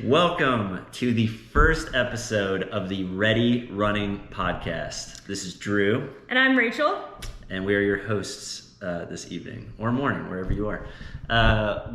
Welcome to the first episode of the Ready Running Podcast. This is Drew. And I'm Rachel. And we are your hosts this evening, or morning, wherever you are.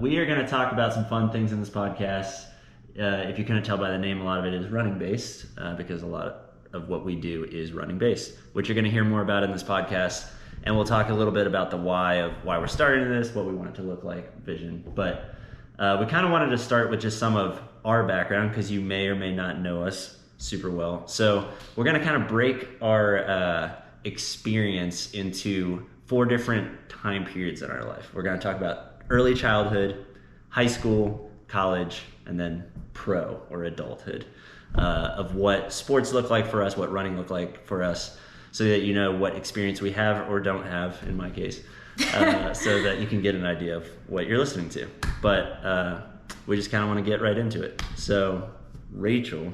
We are going to talk about some fun things in this podcast. If you couldn't tell by the name, a lot of it is running based, because a lot of what we do is running based, which you're going to hear more about in this podcast. And we'll talk a little bit about the why of why we're starting this, what we want it to look like, vision. But we kind of wanted to start with just some of our background, because you may or may not know us super well. So we're going to kind of break our experience into 4 different time periods in our life. We're going to talk about early childhood, high school, college, and then pro or adulthood, of what sports look like for us, what running look like for us, so that you know what experience we have or don't have, in my case, so that you can get an idea of what you're listening to. But we just kind of want to get right into it. So, Rachel,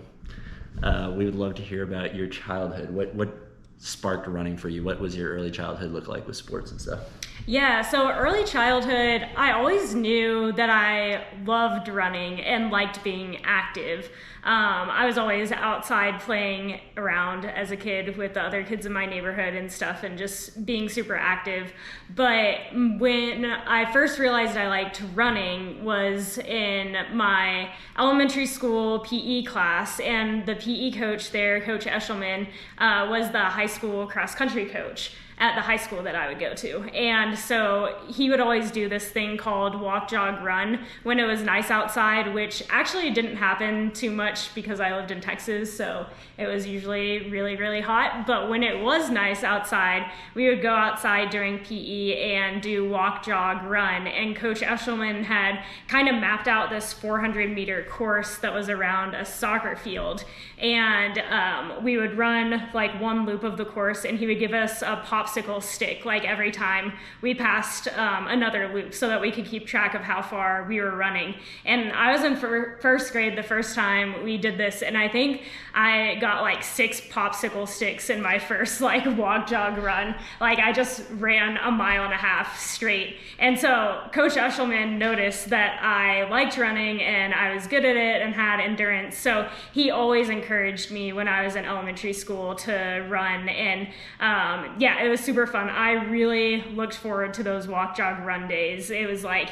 we would love to hear about your childhood. What sparked running for you? What was your early childhood look like with sports and stuff? Yeah, so early childhood, I always knew that I loved running and liked being active. I was always outside playing around as a kid with the other kids in my neighborhood and stuff, and just being super active. But when I first realized I liked running was in my elementary school PE class, and the PE coach there, Coach Eshelman, was the high school cross country coach at the high school that I would go to. And so he would always do this thing called walk, jog, run when it was nice outside, which actually didn't happen too much because I lived in Texas, so it was usually really, really hot. But when it was nice outside, we would go outside during PE and do walk, jog, run. And Coach Eshelman had kind of mapped out this 400-meter course that was around a soccer field. And we would run like one loop of the course, and he would give us a popsicle stick like every time we passed another loop, so that we could keep track of how far we were running. And I was in first grade the first time we did this, and I think I got like 6 popsicle sticks in my first like walk, jog, run. Like I just ran 1.5 miles straight. And so Coach Eshelman noticed that I liked running and I was good at it and had endurance. So he always encouraged me when I was in elementary school to run. And yeah, it was super fun. I really looked forward to those walk, jog, run days. It was like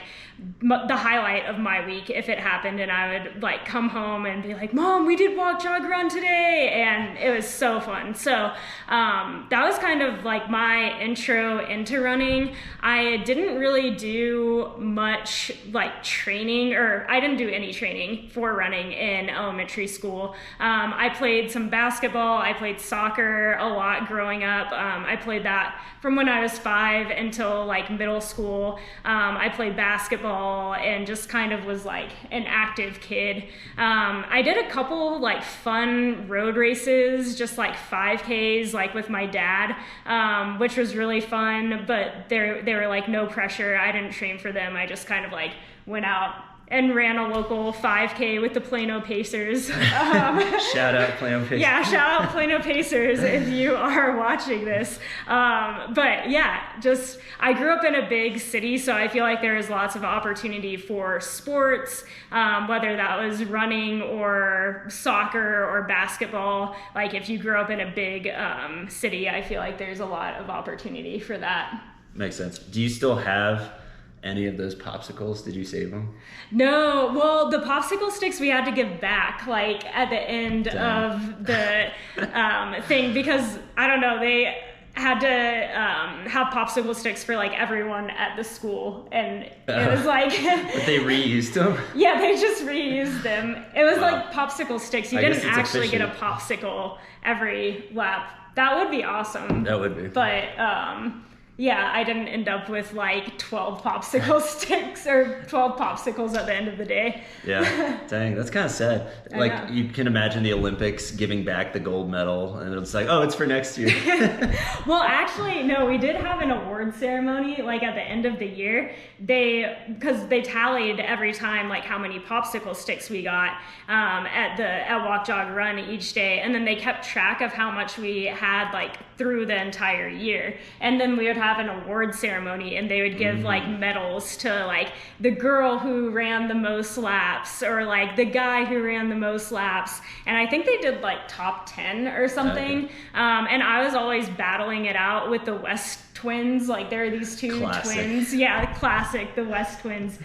the highlight of my week if it happened, and I would like come home and be like, Mom, we did walk, jog, run today, and it was so fun. So that was kind of like my intro into running. I didn't really do much like training, or I didn't do any training for running in elementary school. I played some basketball, I played soccer a lot growing up. I played that from when I was 5 until like middle school. I played basketball and just kind of was like an active kid. I did a couple like fun road races, just like 5Ks, like with my dad, which was really fun, but they were like no pressure. I didn't train for them. I just kind of like went out and ran a local 5K with the Plano Pacers. Shout out Plano Pacers. Yeah, shout out Plano Pacers if you are watching this. But yeah, just I grew up in a big city, so I feel like there is lots of opportunity for sports, whether that was running or soccer or basketball. Like if you grew up in a big city, I feel like there's a lot of opportunity for that. Makes sense. Do you still have any of those popsicles? Did you save them? No, well, the popsicle sticks we had to give back like at the end of the thing, because I don't know, they had to have popsicle sticks for like everyone at the school, and it was like but they reused them? Yeah, they just reused them. It was like popsicle sticks. You didn't actually get a popsicle every lap. That would be awesome. That would be. But yeah, I didn't end up with like 12 popsicle sticks or 12 popsicles at the end of the day. Yeah, dang, that's kind of sad. Like you can imagine the Olympics giving back the gold medal, and it's like, oh, it's for next year. Well, actually, no, we did have an award ceremony like at the end of the year. Because they tallied every time like how many popsicle sticks we got at walk, jog, run each day, and then they kept track of how much we had like through the entire year. And then we would have an award ceremony, and they would give like medals to like the girl who ran the most laps, or like the guy who ran the most laps. And I think they did like top 10 or something. Okay. And I was always battling it out with the West twins. Like there are these two twins. Yeah, classic, the West twins.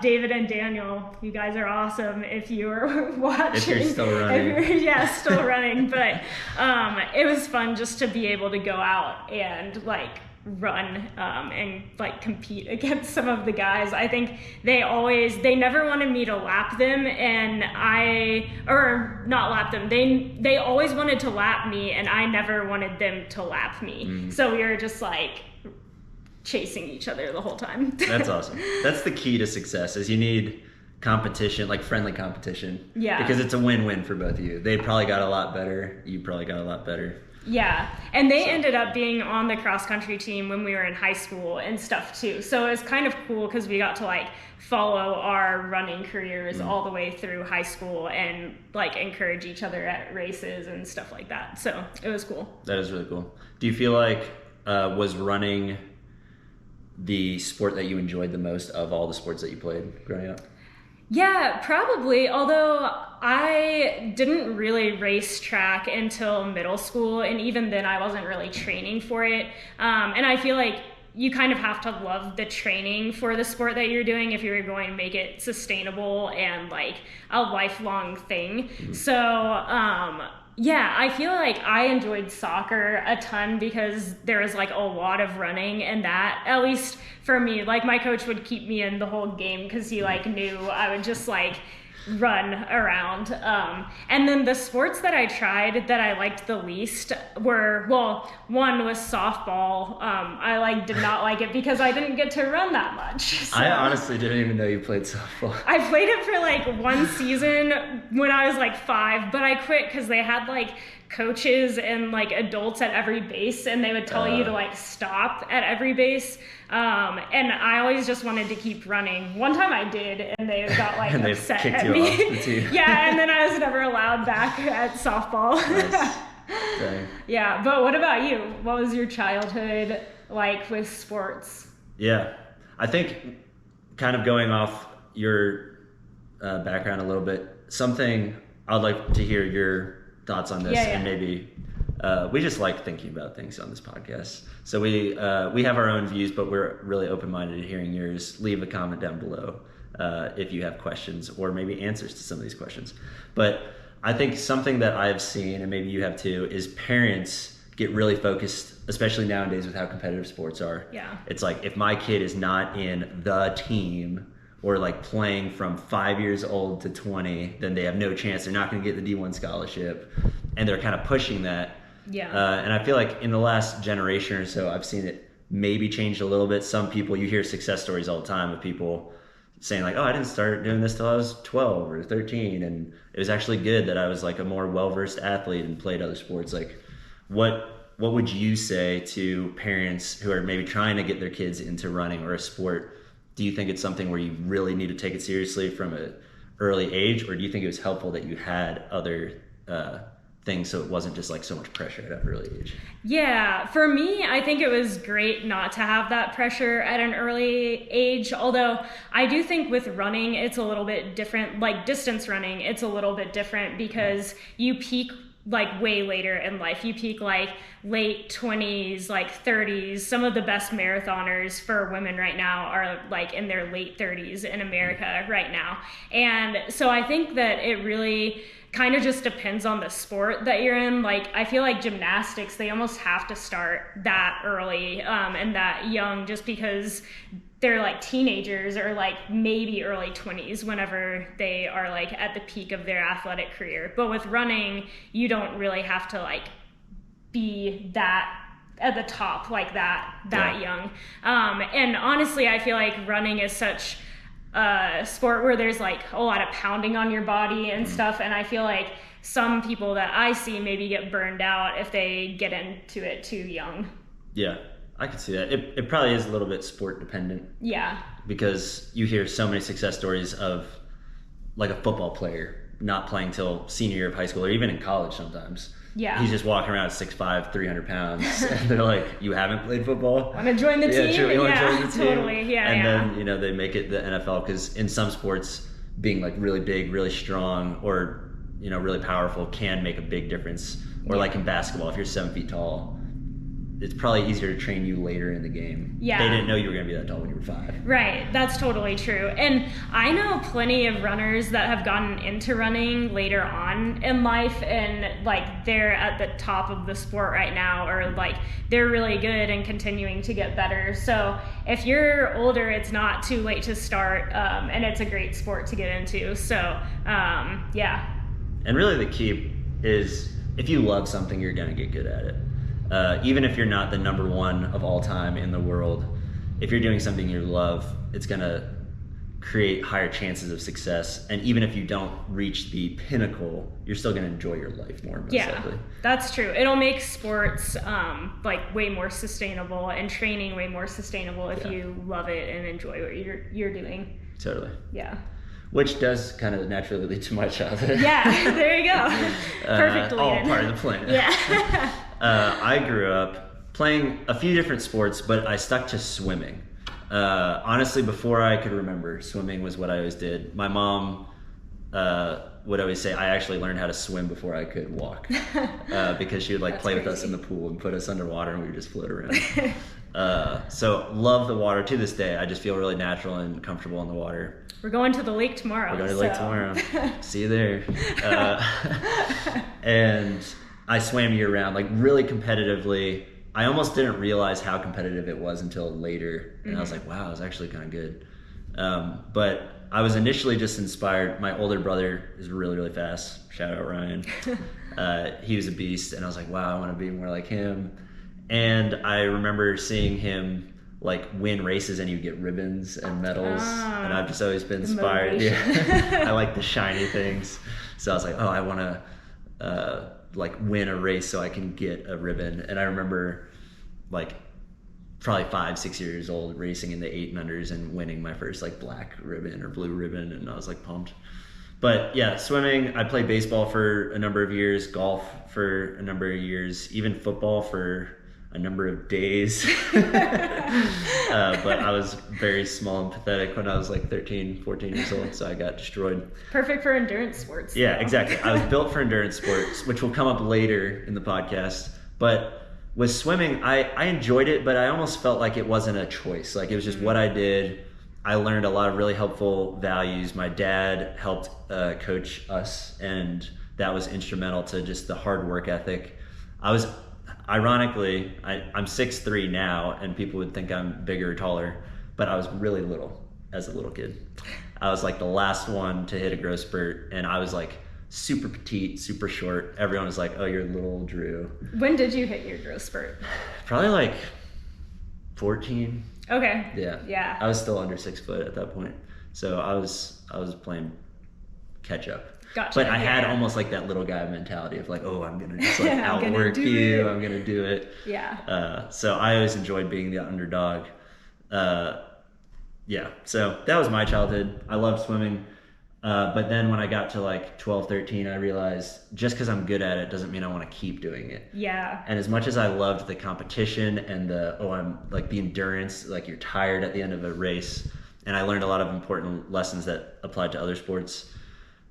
David and Daniel, you guys are awesome if you were watching. If you're still running. Still running. But it was fun just to be able to go out and like run and like compete against some of the guys. I think they never wanted me to lap them, not lap them. They always wanted to lap me, and I never wanted them to lap me. So we were just like chasing each other the whole time. That's awesome. That's the key to success, is you need competition, like friendly competition. Yeah. Because it's a win-win for both of you. They probably got a lot better. You probably got a lot better. Yeah, and they ended up being on the cross country team when we were in high school and stuff too. So it was kind of cool because we got to like follow our running careers all the way through high school and like encourage each other at races and stuff like that. So it was cool. That is really cool. Do you feel like was running the sport that you enjoyed the most of all the sports that you played growing up? Yeah, probably. Although I didn't really race track until middle school, and even then I wasn't really training for it. And I feel like you kind of have to love the training for the sport that you're doing if you're going to make it sustainable and like a lifelong thing. So, yeah, I feel like I enjoyed soccer a ton because there was like a lot of running, and that, at least for me, like my coach would keep me in the whole game because he like knew I would just like run around. And then the sports that I tried that I liked the least were, well, one was softball. I like did not like it because I didn't get to run that much. So I honestly didn't even know you played softball. I played it for like one season when I was like 5, but I quit because they had like coaches and like adults at every base, and they would tell you to like stop at every base. And I always just wanted to keep running. One time I did, and they got like and upset kicked at you me. Off the team. Yeah, and then I was never allowed back at softball. Nice. Dang. Yeah, but what about you? What was your childhood like with sports? Yeah, I think kind of going off your background a little bit, something I'd like to hear your thoughts on this, and maybe we just like thinking about things on this podcast. So we have our own views, but we're really open-minded to hearing yours. Leave a comment down below if you have questions or maybe answers to some of these questions. But I think something that I've seen, and maybe you have too, is parents get really focused, especially nowadays with how competitive sports are. Yeah. It's like, if my kid is not in the team or like playing from 5 years old to 20, then they have no chance. They're not going to get the D1 scholarship. And they're kind of pushing that. Yeah. And I feel like in the last generation or so, I've seen it maybe changed a little bit. Some people, you hear success stories all the time of people saying like, oh, I didn't start doing this till I was 12 or 13. And it was actually good that I was like a more well-versed athlete and played other sports. Like, what would you say to parents who are maybe trying to get their kids into running or a sport? Do you think it's something where you really need to take it seriously from an early age, or do you think it was helpful that you had other things so it wasn't just like so much pressure at an early age? Yeah, for me, I think it was great not to have that pressure at an early age, although I do think with running, it's a little bit different. Like distance running, it's a little bit different because you peak like way later in life. You peak like late 20s, like 30s. Some of the best marathoners for women right now are like in their late 30s in America right now. And so I think that it really kind of just depends on the sport that you're in. Like, I feel like gymnastics, they almost have to start that early and that young, just because they're like teenagers or like maybe early 20s whenever they are like at the peak of their athletic career. But with running, you don't really have to like be that at the top like that young. And honestly, I feel like running is such a sport where there's like a lot of pounding on your body and stuff. And I feel like some people that I see maybe get burned out if they get into it too young. Yeah, I could see that. It probably is a little bit sport dependent. Yeah. Because you hear so many success stories of like a football player not playing till senior year of high school or even in college sometimes. Yeah. He's just walking around at 6'5", 300 pounds. And they're like, you haven't played football? Want to join the team? Sure, you want to join the team? Totally. Yeah, and then, you know, they make it the NFL because in some sports, being like really big, really strong, or, you know, really powerful can make a big difference. Or like in basketball, if you're 7 feet tall, it's probably easier to train you later in the game. Yeah. They didn't know you were going to be that tall when you were 5. Right. That's totally true. And I know plenty of runners that have gotten into running later on in life, and like they're at the top of the sport right now, or like they're really good and continuing to get better. So if you're older, it's not too late to start, and it's a great sport to get into. So yeah. And really the key is if you love something, you're going to get good at it. Even if you're not the number one of all time in the world, if you're doing something you love, it's going to create higher chances of success. And even if you don't reach the pinnacle, you're still going to enjoy your life more. Most likely. That's true. It'll make sports like way more sustainable, and training way more sustainable if you love it and enjoy what you're doing. Totally. Yeah. Which does kind of naturally lead to my childhood. Yeah, there you go. Perfectly. All part of the plan. Yeah. I grew up playing a few different sports, but I stuck to swimming. Honestly, before I could remember, swimming was what I always did. My mom would always say I actually learned how to swim before I could walk, because she would like play with us in the pool and put us underwater, and we would just float around. So love the water to this day. I just feel really natural and comfortable in the water. We're going to the lake tomorrow. We're going to the lake tomorrow. See you there. And I swam year round, like really competitively. I almost didn't realize how competitive it was until later. And I was like, wow, it was actually kind of good. But I was initially just inspired. My older brother is really, really fast. Shout out Ryan. He was a beast. And I was like, wow, I want to be more like him. And I remember seeing him like win races and you get ribbons and medals. And I've just always been inspired. Yeah. I like the shiny things. So I was like, oh, I want to like win a race so I can get a ribbon. And I remember like probably 5-6 years old racing in the 8 and unders and winning my first like black ribbon or blue ribbon, and I was like pumped. But yeah, swimming, I played baseball for a number of years, golf for a number of years, even football for a number of days. But I was very small and pathetic when I was like 13, 14 years old, so I got destroyed. Perfect for endurance sports. Yeah, exactly. I was built for endurance sports, which will come up later in the podcast. But with swimming, I enjoyed it, but I almost felt like it wasn't a choice. Like it was just what I did. I learned a lot of really helpful values. My dad helped coach us, and that was instrumental to just the hard work ethic. Ironically, I'm 6'3" now, and people would think I'm bigger or taller, but I was really little as a little kid. I was like the last one to hit a growth spurt, and I was like super petite, super short. Everyone was like, oh, you're little Drew. When did you hit your growth spurt? Probably like 14. Okay. Yeah. I was still under 6 foot at that point. So I was playing catch up. Gotcha. But I had almost like that little guy mentality of like, oh, I'm going to just like outwork you. I'm going to do it. Yeah. So I always enjoyed being the underdog. Yeah. So that was my childhood. I loved swimming. But then when I got to like 12, 13, I realized just because I'm good at it doesn't mean I want to keep doing it. Yeah. And as much as I loved the competition and I'm like the endurance, like you're tired at the end of a race, and I learned a lot of important lessons that applied to other sports,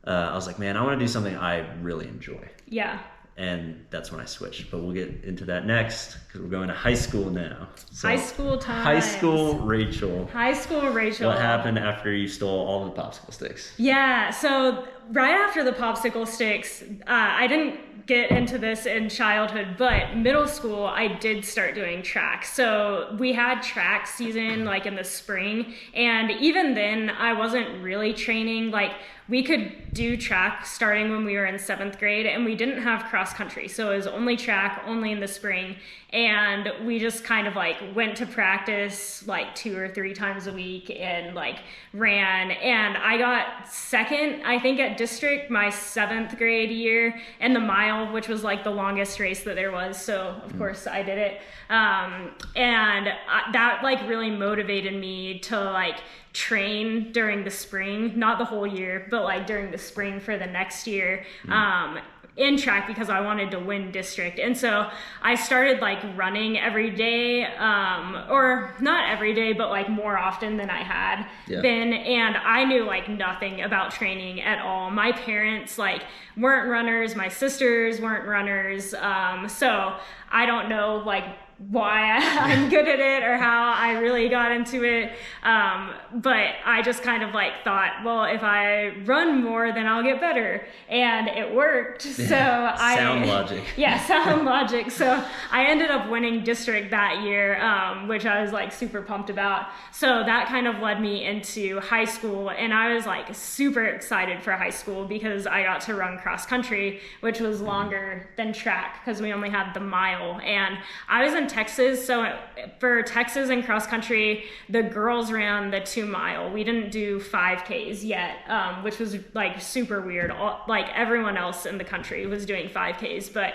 I was like, man, I want to do something I really enjoy. Yeah. And that's when I switched. But we'll get into that next because we're going to high school now. So, high school time. High school Rachel. High school Rachel. What happened after you stole all the popsicle sticks? Yeah, so right after the popsicle sticks, I didn't get into this in childhood, but middle school, I did start doing track. So we had track season like in the spring. And even then, I wasn't really training. Like we could do track starting when we were in 7th grade, and we didn't have cross country. So it was only track, only in the spring. And we just kind of like went to practice like 2 or 3 times a week and like ran. And I got second, I think, at district my 7th grade year, and the mile, which was like the longest race that there was. So of course I did it. And that like really motivated me to like train during the spring, not the whole year, but like during the spring for the next year. In track because I wanted to win district. And so I started like running every day, or not every day, but like more often than I had been. And I knew like nothing about training at all. My parents like weren't runners. My sisters weren't runners. So I don't know like why I'm good at it or how I really got into it. But I just kind of like thought, well, if I run more, then I'll get better. And it worked. So sound logic. Yeah, sound logic. So I ended up winning district that year, which I was like super pumped about. So that kind of led me into high school. And I was like super excited for high school because I got to run cross country, which was longer than track because we only had the mile. And I was in Texas, so for Texas and cross country, the girls ran the 2 mile. We didn't do 5Ks yet, which was like super weird. Like everyone else in the country was doing 5Ks, but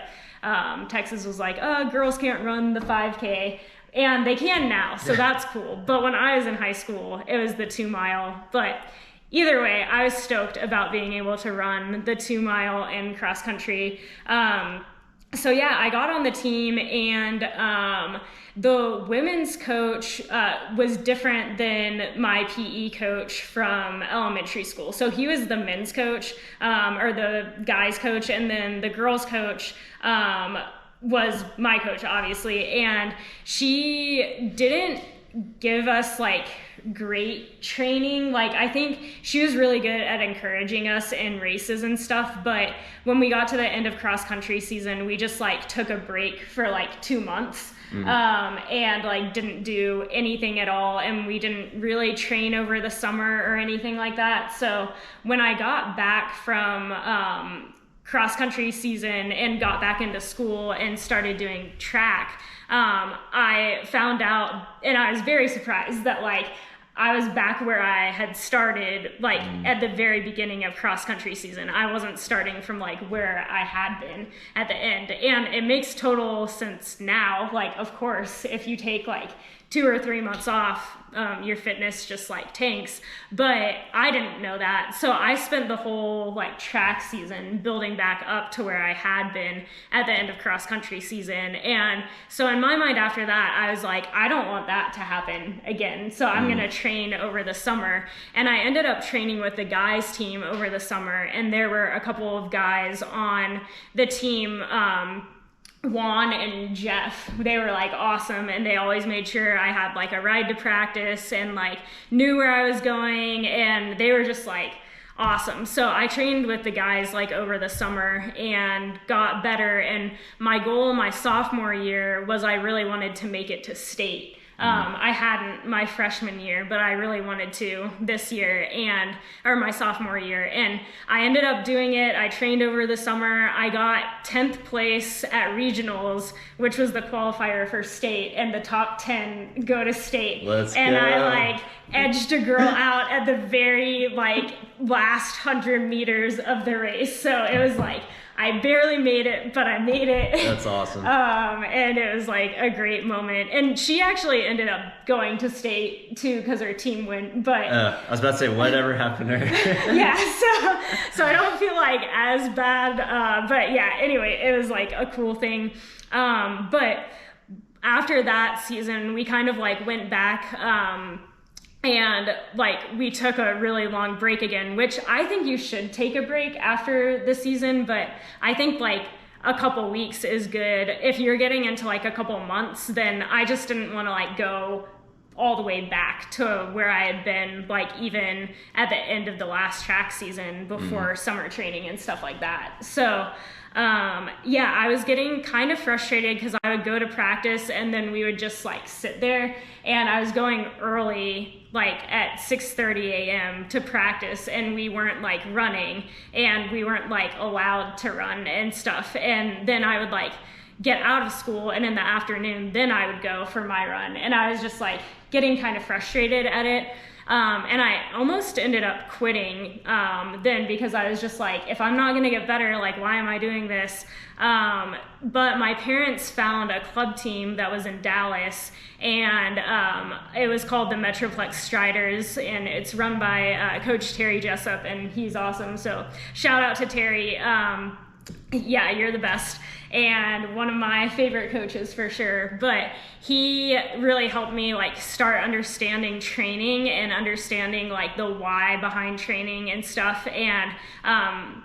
Texas was like, oh, girls can't run the 5K. And they can now, so that's cool. But when I was in high school, it was the 2 mile. But either way, I was stoked about being able to run the 2 mile in cross country. So yeah, I got on the team, and the women's coach was different than my PE coach from elementary school. So he was the men's coach, or the guys coach, and then the girls coach was my coach, obviously. And she didn't give us like great training. Like I think she was really good at encouraging us in races and stuff, but when we got to the end of cross country season, we just like took a break for like 2 months, and like didn't do anything at all, and we didn't really train over the summer or anything like that. So when I got back from cross country season and got back into school and started doing track, I found out, and I was very surprised that like I was back where I had started, like at the very beginning of cross country season. I wasn't starting from like where I had been at the end. And it makes total sense now. Like, of course, if you take like 2 or 3 months off, your fitness just like tanks. But I didn't know that. So I spent the whole like track season building back up to where I had been at the end of cross country season. And so in my mind after that, I was like, I don't want that to happen again. So I'm going to train over the summer. And I ended up training with the guys team over the summer. And there were a couple of guys on the team, Juan and Jeff. They were like awesome, and they always made sure I had like a ride to practice and like knew where I was going, and they were just like awesome. So I trained with the guys like over the summer and got better, and my goal my sophomore year was I really wanted to make it to state. I hadn't my freshman year, but I really wanted to this year, or my sophomore year. And I ended up doing it. I trained over the summer. I got 10th place at regionals, which was the qualifier for state, and the top 10 go to state. Let's and go. I like edged a girl out at the very like last 100 meters of the race. So it was like, I barely made it, but I made it. That's awesome. And it was like a great moment. And she actually ended up going to state too because her team went. But I was about to say, whatever happened to her? yeah, so I don't feel like as bad. But yeah, anyway, it was like a cool thing. But after that season, we kind of like went back. And like we took a really long break again, which I think you should take a break after the season, but I think like a couple weeks is good. If you're getting into like a couple months, then I just didn't want to like go all the way back to where I had been, like even at the end of the last track season before summer training and stuff like that. So yeah, I was getting kind of frustrated because I would go to practice and then we would just like sit there, and I was going early, like at 6:30 a.m. to practice, and we weren't like running, and we weren't like allowed to run and stuff. And then I would like get out of school, and in the afternoon, then I would go for my run. And I was just like getting kind of frustrated at it. And I almost ended up quitting then, because I was just like, if I'm not going to get better, like, why am I doing this? But my parents found a club team that was in Dallas, and it was called the Metroplex Striders, and it's run by Coach Terry Jessup, and he's awesome. So shout out to Terry. Yeah, you're the best, and one of my favorite coaches for sure. But he really helped me like start understanding training and understanding like the why behind training and stuff. And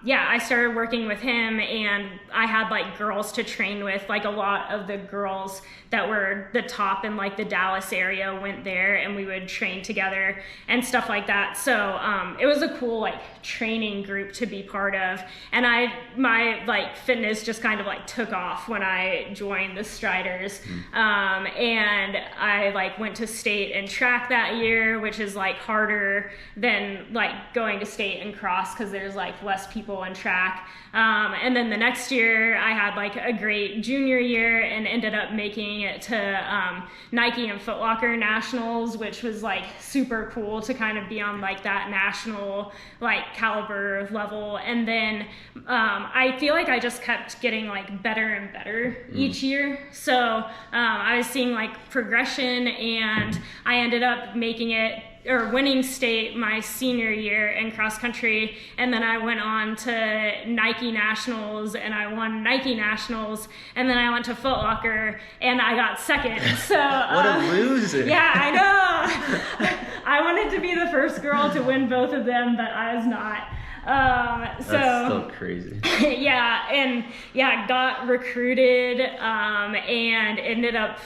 yeah, I started working with him, and I had like girls to train with. Like a lot of the girls that were the top in like the Dallas area went there, and we would train together and stuff like that. So it was a cool like training group to be part of. And my like fitness just kind of like took off when I joined the Striders. And I like went to state in track that year, which is like harder than like going to state in cross, because there's like less people in track. And then the next year I had like a great junior year and ended up making it to Nike and Foot Locker nationals, which was like super cool to kind of be on like that national like caliber level. And then I feel like I just kept getting like better and better each year. So I was seeing like progression, and I ended up making it or winning state my senior year in cross country. And then I went on to Nike nationals, and I won Nike nationals, and then I went to Foot Locker and I got second. So what a loser. Yeah, I know. I wanted to be the first girl to win both of them, but I was not. That's still crazy. Yeah, got recruited and ended up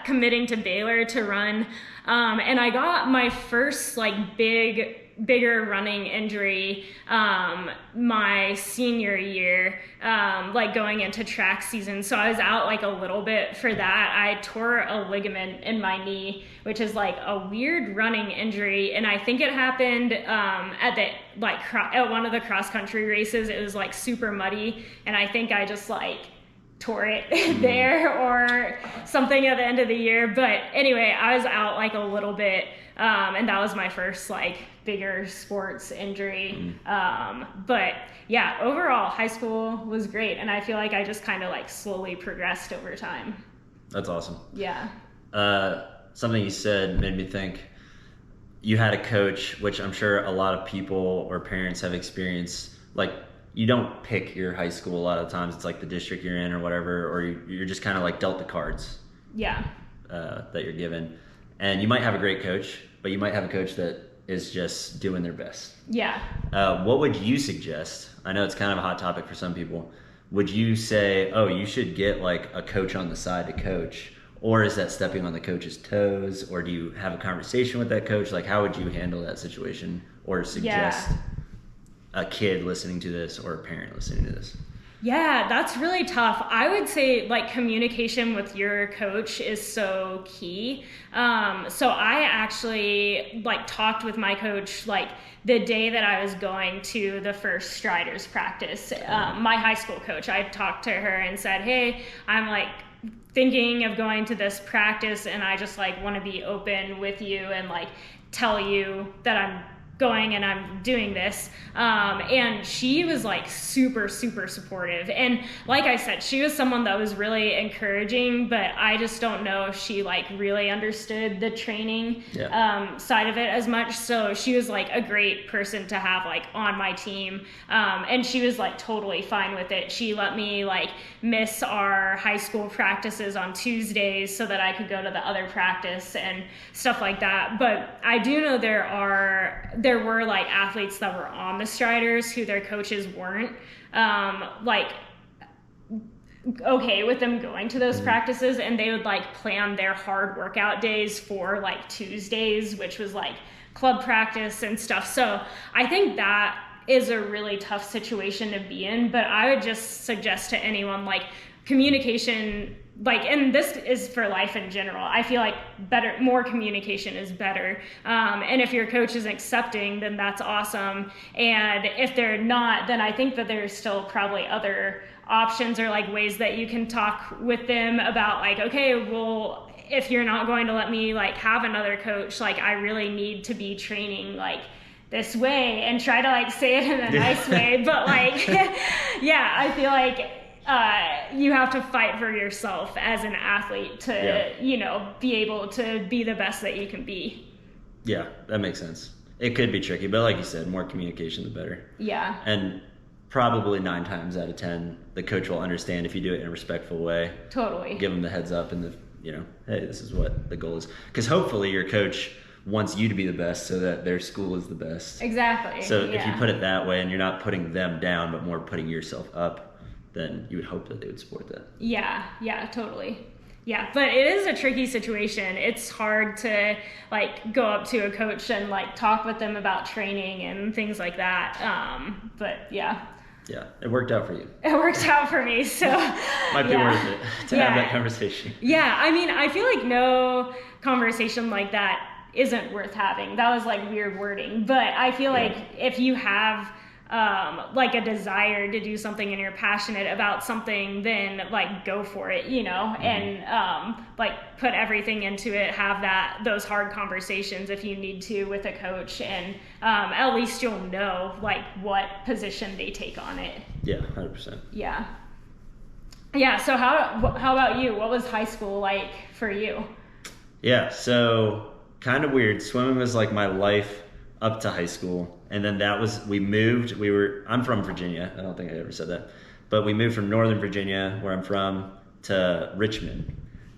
committing to Baylor to run. And I got my first like bigger running injury my senior year, like going into track season. So I was out like a little bit for that. I tore a ligament in my knee, which is like a weird running injury. And I think it happened at one of the cross country races. It was like super muddy, and I think I just like tore it there or something at the end of the year. But anyway, I was out like a little bit, and that was my first like bigger sports injury. But yeah, overall high school was great, and I feel like I just kind of like slowly progressed over time. That's awesome. Yeah. Something you said made me think. You had a coach, which I'm sure a lot of people or parents have experienced, like you don't pick your high school a lot of times. It's like the district you're in or whatever, or you're just kind of like dealt the cards. Yeah. That you're given. And you might have a great coach, but you might have a coach that is just doing their best. Yeah. What would you suggest? I know it's kind of a hot topic for some people. Would you say, oh, you should get like a coach on the side to coach? Or is that stepping on the coach's toes? Or do you have a conversation with that coach? Like, how would you handle that situation or suggest a kid listening to this or a parent listening to this? Yeah, that's really tough. I would say like communication with your coach is so key. So I actually like talked with my coach like the day that I was going to the first Striders practice. My high school coach, I talked to her and said, hey, I'm like thinking of going to this practice, and I just like want to be open with you and like tell you that I'm going and I'm doing this. And she was like super, super supportive. And like I said, she was someone that was really encouraging, but I just don't know if she like really understood the training side of it as much. So she was like a great person to have like on my team. And she was like totally fine with it. She let me like miss our high school practices on Tuesdays so that I could go to the other practice and stuff like that. But I do know there were like athletes that were on the Striders who their coaches weren't like okay with them going to those practices, and they would like plan their hard workout days for like Tuesdays, which was like club practice and stuff. So I think that is a really tough situation to be in, but I would just suggest to anyone like communication, like, and this is for life in general. I feel like more communication is better. And if your coach is accepting, then that's awesome. And if they're not, then I think that there's still probably other options or like ways that you can talk with them about like, okay, well, if you're not going to let me like have another coach, like I really need to be training like this way, and try to like say it in a nice way. But like, yeah, I feel like you have to fight for yourself as an athlete to, you know, be able to be the best that you can be. Yeah, that makes sense. It could be tricky, but like you said, more communication the better. Yeah. And probably 9 times out of 10, the coach will understand if you do it in a respectful way. Totally. Give them the heads up and the, you know, hey, this is what the goal is. Because hopefully your coach wants you to be the best so that their school is the best. Exactly. So if you put it that way and you're not putting them down, but more putting yourself up, then you would hope that they would support that. Yeah, totally. Yeah, but it is a tricky situation. It's hard to like go up to a coach and like talk with them about training and things like that. But yeah. Yeah, it worked out for you. It worked out for me, so might be worth it to have that conversation. Yeah, I mean, I feel like no conversation like that isn't worth having. That was like weird wording, but I feel like if you have like a desire to do something and you're passionate about something, then like go for it, you know, and like put everything into it, have those hard conversations if you need to with a coach, and at least you'll know like what position they take on it. Yeah, 100%. Yeah. So how about you? What was high school like for you? Yeah, so kind of weird. Swimming was like my life up to high school. And then I'm from Virginia. I don't think I ever said that. But we moved from Northern Virginia, where I'm from, to Richmond.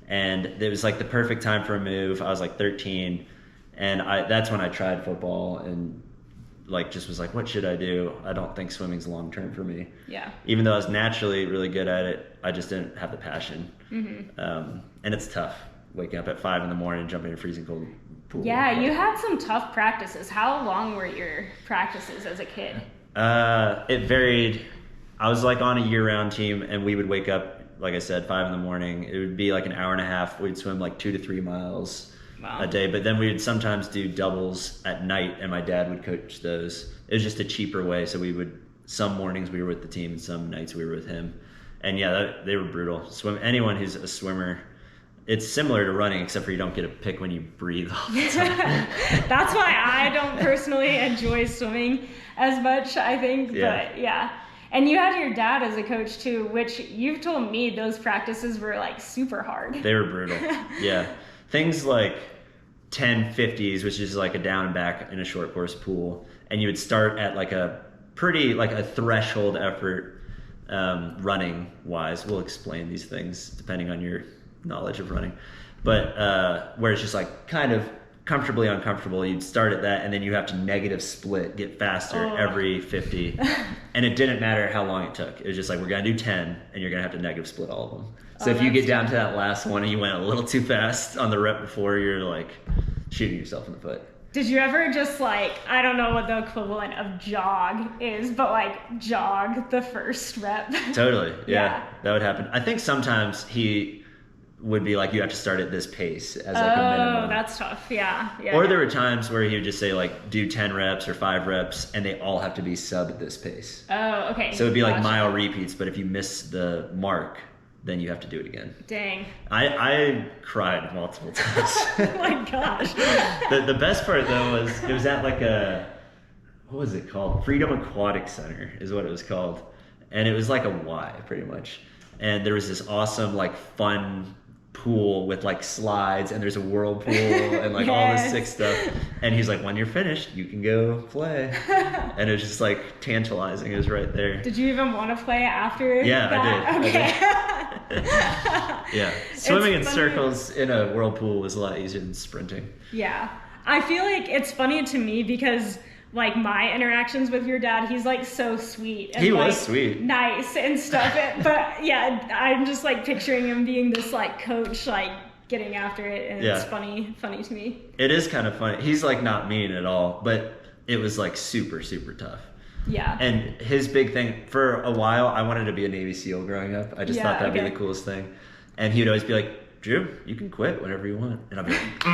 And it was like the perfect time for a move. I was like 13. And that's when I tried football and like just was like, what should I do? I don't think swimming's long term for me. Yeah. Even though I was naturally really good at it, I just didn't have the passion. And it's tough. Waking up at 5 a.m. and jumping in a freezing cold pool. Yeah, you had some tough practices. How long were your practices as a kid? It varied. I was like on a year-round team, and we would wake up, like I said, 5 a.m. It would be like an hour and a half. We'd swim like 2 to 3 miles a day, but then we would sometimes do doubles at night, and my dad would coach those. It was just a cheaper way, so some mornings we were with the team, and some nights we were with him. And yeah, they were brutal. Anyone who's a swimmer, it's similar to running, except for you don't get a pick when you breathe all the time. That's why I don't personally enjoy swimming as much, I think. Yeah. But yeah. And you had your dad as a coach too, which you've told me those practices were like super hard. They were brutal. Yeah. Things like 1050s, which is like a down and back in a short course pool. And you would start at like a threshold effort running wise. We'll explain these things depending on your knowledge of running, but where it's just like kind of comfortably uncomfortable, you'd start at that, and then you have to negative split, get faster every 50, and it didn't matter how long it took. It was just like, we're gonna do 10 and you're gonna have to negative split all of them. So if you get down to that last one and you went a little too fast on the rep before, you're like shooting yourself in the foot. Did you ever just like, I don't know what the equivalent of jog is, but like jog the first rep? Totally. Yeah. That would happen. I think sometimes he would be like, you have to start at this pace as like a minimum. Oh, that's tough. Yeah. Or there were times where he would just say like, do 10 reps or 5 reps, and they all have to be sub this pace. Oh, okay. So it'd be like mile repeats, but if you miss the mark, then you have to do it again. Dang. I cried multiple times. Oh my gosh. The best part though was, it was at like what was it called? Freedom Aquatic Center is what it was called. And it was like a Y pretty much. And there was this awesome like fun pool with like slides, and there's a whirlpool and like all this sick stuff. And he's like, when you're finished, you can go play. And it was just like tantalizing. It was right there. Did you even want to play after? Yeah, that? I did. Yeah. Swimming in circles in a whirlpool was a lot easier than sprinting. Yeah. I feel like it's funny to me because like my interactions with your dad, he's like so sweet. And, he like, was sweet. Nice and stuff. But yeah, I'm just like picturing him being this like coach, like getting after it. And it's funny to me. It is kind of funny. He's like not mean at all, but it was like super, super tough. Yeah. And his big thing, for a while, I wanted to be a Navy SEAL growing up. I just thought that'd be the coolest thing. And he would always be like, Drew, you can quit whenever you want. And I'd be like,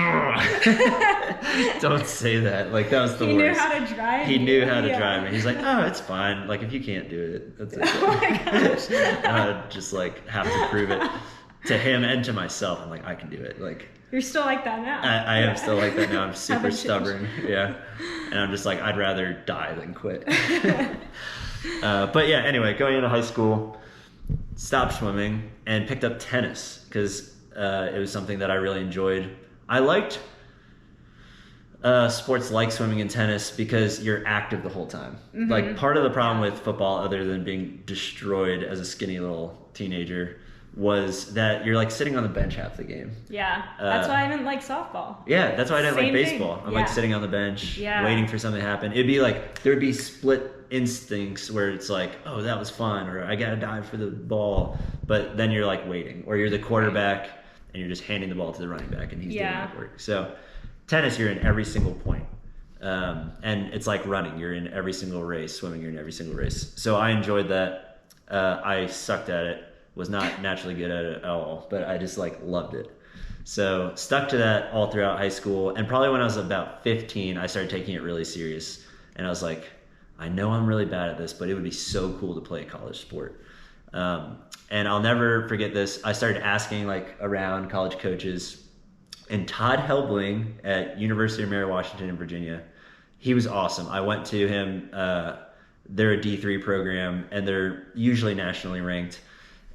don't say that. Like, that was the worst. He knew how to drive He knew how to drive me. He's like, oh, it's fine. Like, if you can't do it, that's okay. Oh my gosh. I'd just like have to prove it. to him and to myself, I'm like, I can do it. Like, You're still like that now. I am still like that now. I'm super Haven't stubborn. Yeah. And I'm just like, I'd rather die than quit. But yeah, anyway, going into high school, stopped swimming and picked up tennis because it was something that I really enjoyed. I liked sports like swimming and tennis because you're active the whole time. Mm-hmm. Like, part of the problem with football, other than being destroyed as a skinny little teenager, was that you're like sitting on the bench half the game. Yeah, that's why I didn't like softball. Yeah, that's why I didn't like Same baseball. thing. I'm Yeah. like sitting on the bench, Yeah. waiting for something to happen. It'd be like, there'd be split instincts where it's like, oh, that was fun, or I gotta dive for the ball. But then you're like waiting, or you're the quarterback and you're just handing the ball to the running back and he's doing that work. So tennis, you're in every single point. And it's like running, you're in every single race. Swimming, you're in every single race. So I enjoyed that. I sucked at it, was not naturally good at it at all, but I just like loved it. So stuck to that all throughout high school. And probably when I was about 15, I started taking it really serious. And I was like, I know I'm really bad at this, but it would be so cool to play a college sport. And I'll never forget this. I started asking like around college coaches, and Todd Helbling at University of Mary Washington in Virginia, he was awesome. I went to him. They're a D3 program and they're usually nationally ranked.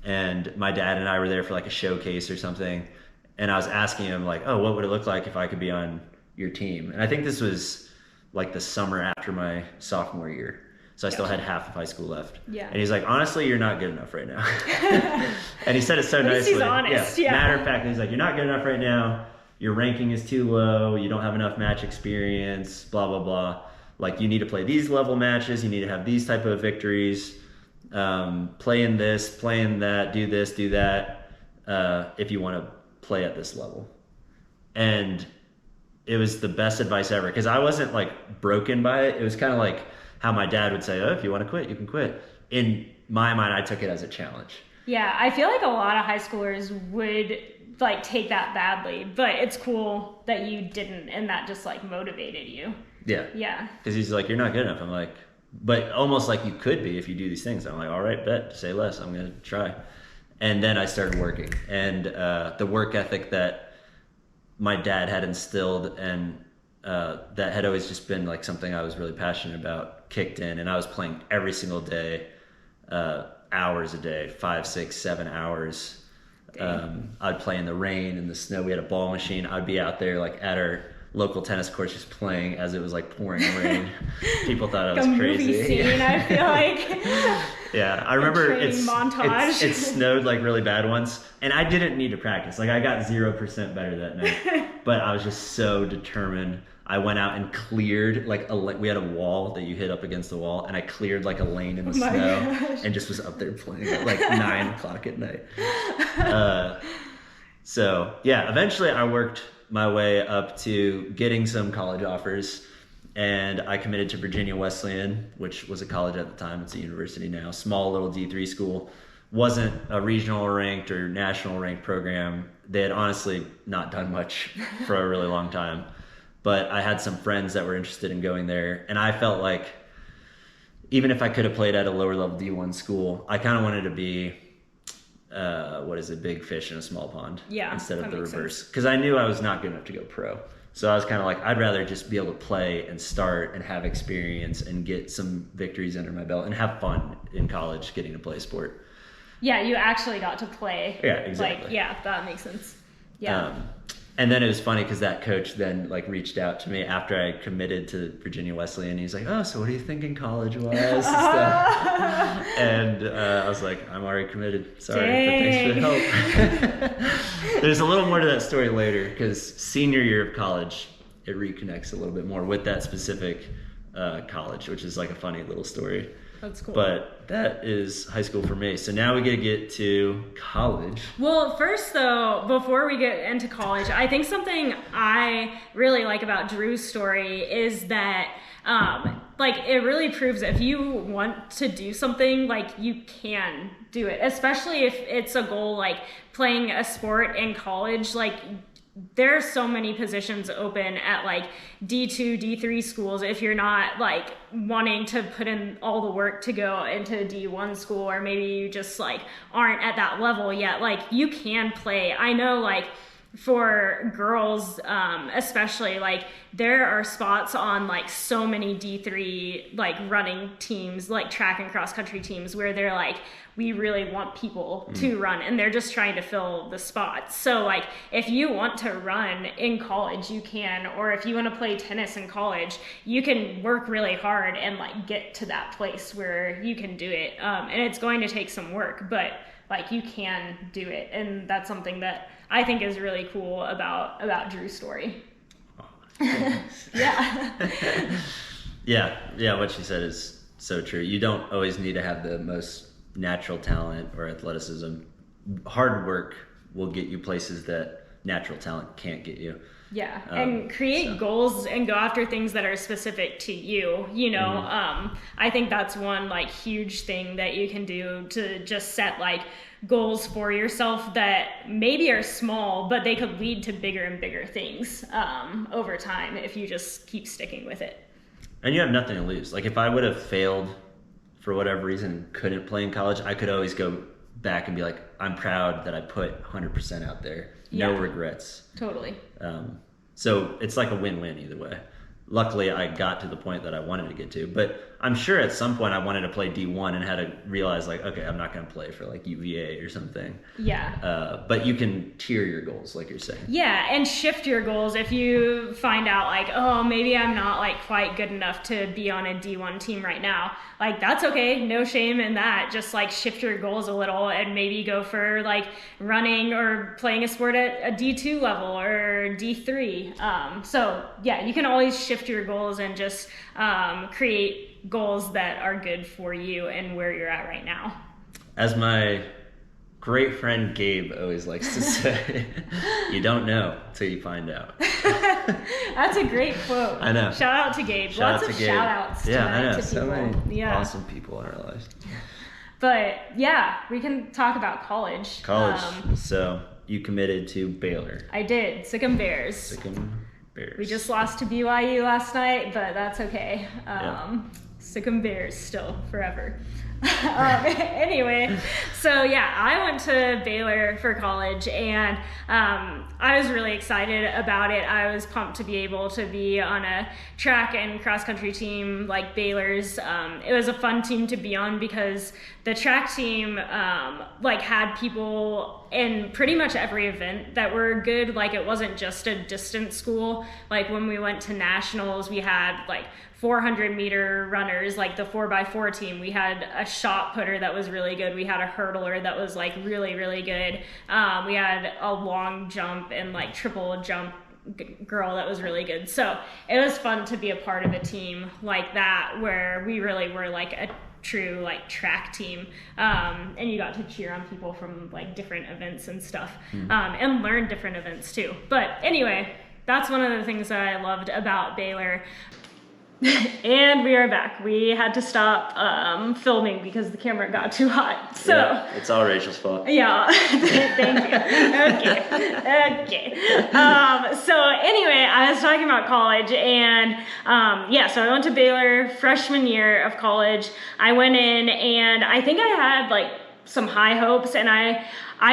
And my dad and I were there for like a showcase or something. And I was asking him like, oh, what would it look like if I could be on your team? And I think this was like the summer after my sophomore year. So I still had half of high school left. Yeah. And he's like, honestly, you're not good enough right now. And he said it so At least nicely. he's honest, yeah. Matter of fact, he's like, you're not good enough right now. Your ranking is too low. You don't have enough match experience, blah, blah, blah. Like, you need to play these level matches. You need to have these type of victories. Play in this, play in that, do this, do that, if you want to play at this level. And it was the best advice ever, because I wasn't like broken by it. It was kind of like how my dad would say, oh, if you want to quit, you can quit. In my mind, I took it as a challenge. Yeah, I feel like a lot of high schoolers would like take that badly, but it's cool that you didn't, and that just like motivated you. Yeah. Yeah. Because he's like, you're not good enough. I'm like, but almost like you could be if you do these things. I'm like, all right, bet, say less. I'm going to try. And then I started working. And the work ethic that my dad had instilled and that had always just been like something I was really passionate about kicked in. And I was playing every single day, hours a day, 5, 6, 7 hours. I'd play in the rain and the snow. We had a ball machine. I'd be out there like at our local tennis courts just playing as it was like pouring rain. People thought I was crazy. Movie scene, yeah. I feel like. Yeah, I remember montage. it snowed like really bad once, and I didn't need to practice. Like, I got 0% better that night, but I was just so determined. I went out and cleared like we had a wall that you hit up against the wall, and I cleared like a lane in the snow and just was up there playing at like 9 o'clock at night. So yeah, eventually I worked my way up to getting some college offers, and I committed to Virginia Wesleyan, which was a college at the time. It's a university now. Small little D3 school. Wasn't a regional ranked or national ranked program. They had honestly not done much for a really long time. But I had some friends that were interested in going there, and I felt like even if I could have played at a lower level D1 school, I kind of wanted to be big fish in a small pond, instead of the reverse, because I knew I was not good enough to go pro. So I was kind of like, I'd rather just be able to play and start and have experience and get some victories under my belt and have fun in college getting to play sport. Yeah, you actually got to play. Yeah, exactly. Like, yeah, that makes sense. Yeah. And then it was funny because that coach then like reached out to me after I committed to Virginia Wesleyan. He's like, oh, so what do you think in college-wise? And stuff. And I was like, I'm already committed. Sorry, Dang. but thanks for the help. There's a little more to that story later, because senior year of college, it reconnects a little bit more with that specific college, which is like a funny little story. That's cool. But that is high school for me. So now we get to get to college. Well, first though, before we get into college, I think something I really like about Drew's story is that like it really proves that if you want to do something, like you can do it, especially if it's a goal like playing a sport in college. Like there are so many positions open at like D2, D3 schools if you're not like wanting to put in all the work to go into D1 school, or maybe you just like aren't at that level yet. Like you can play. I know like for girls, especially, like there are spots on like so many D3 like running teams, like track and cross country teams, where they're like, we really want people to run, and they're just trying to fill the spots. So like if you want to run in college, you can, or if you want to play tennis in college, you can work really hard and like get to that place where you can do it. And it's going to take some work, but like you can do it. And that's something that I think is really cool about Drew's story. Yeah. Yeah, what she said is so true. You don't always need to have the most natural talent or athleticism. Hard work will get you places that natural talent can't get you. Yeah, and create goals and go after things that are specific to you, you know. I think that's one like huge thing that you can do, to just set like goals for yourself that maybe are small, but they could lead to bigger and bigger things over time if you just keep sticking with it. And you have nothing to lose. Like if I would have failed for whatever reason and couldn't play in college, I could always go back and be like, I'm proud that I put 100% out there. No regrets. Totally. So it's like a win-win either way. Luckily, I got to the point that I wanted to get to, but I'm sure at some point I wanted to play D1 and had to realize like, okay, I'm not going to play for like UVA or something. Yeah. But you can tier your goals, like you're saying. Yeah, and shift your goals if you find out like, oh, maybe I'm not like quite good enough to be on a D1 team right now. Like that's okay, no shame in that. Just like shift your goals a little and maybe go for like running or playing a sport at a D2 level or D3. So yeah, you can always shift your goals and just create goals that are good for you and where you're at right now. As my great friend Gabe always likes to say, you don't know till you find out. That's a great quote. I know. Shout out to Gabe. Lots of shout outs I know. to So people. many awesome people in our lives. But yeah, we can talk about college. So you committed to Baylor. I did. Sikkim Bears. Sikkim Bears. We just lost to BYU last night, but that's okay. Sikkim Bears still forever. Anyway, so yeah, I went to Baylor for college, and I was really excited about it. I was pumped to be able to be on a track and cross country team like Baylor's. It was a fun team to be on because the track team like had people in pretty much every event that were good. Like it wasn't just a distance school. Like when we went to nationals, we had like 400 meter runners, like the 4x4 team. We had a shot putter that was really good. We had a hurdler that was like really, really good. We had a long jump and like triple jump girl that was really good. So it was fun to be a part of a team like that, where we really were like a true like track team, and you got to cheer on people from like different events and stuff, and learn different events too. But anyway, that's one of the things that I loved about Baylor. And we are back. We had to stop filming because the camera got too hot. So yeah, it's all Rachel's fault. Yeah, thank you. Okay. So anyway, I was talking about college, and so I went to Baylor freshman year of college. I went in, and I think I had like some high hopes, and I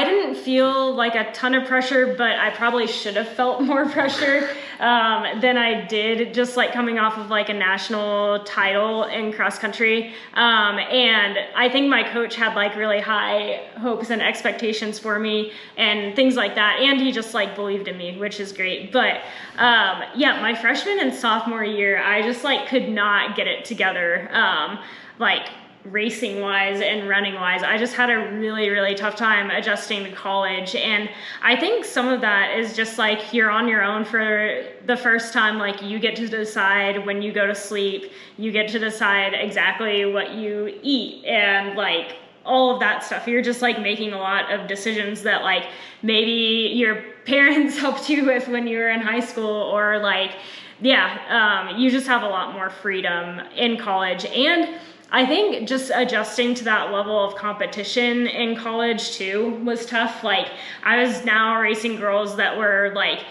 didn't feel like a ton of pressure, but I probably should have felt more pressure than I did, just like coming off of like a national title in cross country. And I think my coach had like really high hopes and expectations for me and things like that. And he just like believed in me, which is great. But my freshman and sophomore year, I just like could not get it together. Like racing wise and running wise, I just had a really, really tough time adjusting to college. And I think some of that is just like you're on your own for the first time. Like you get to decide when you go to sleep, you get to decide exactly what you eat, and like all of that stuff. You're just like making a lot of decisions that like maybe your parents helped you with when you were in high school, or like you just have a lot more freedom in college. And I think just adjusting to that level of competition in college too was tough. Like I was now racing girls that were like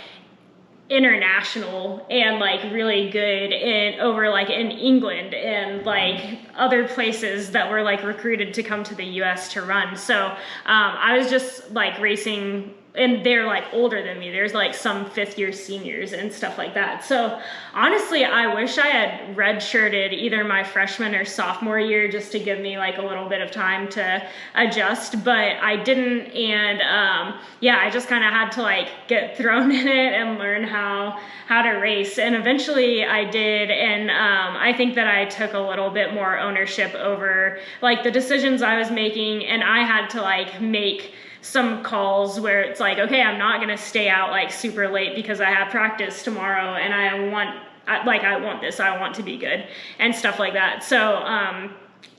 international and like really good in England and like other places that were like recruited to come to the US to run. So I was just like racing, and they're like older than me. There's like some 5th-year seniors and stuff like that. So honestly, I wish I had redshirted either my freshman or sophomore year just to give me like a little bit of time to adjust, but I didn't. And I just kind of had to like get thrown in it and learn how to race. And eventually I did. And I think that I took a little bit more ownership over like the decisions I was making, and I had to like make some calls where it's like, okay, I'm not going to stay out like super late because I have practice tomorrow and I want this, I want to be good and stuff like that. So,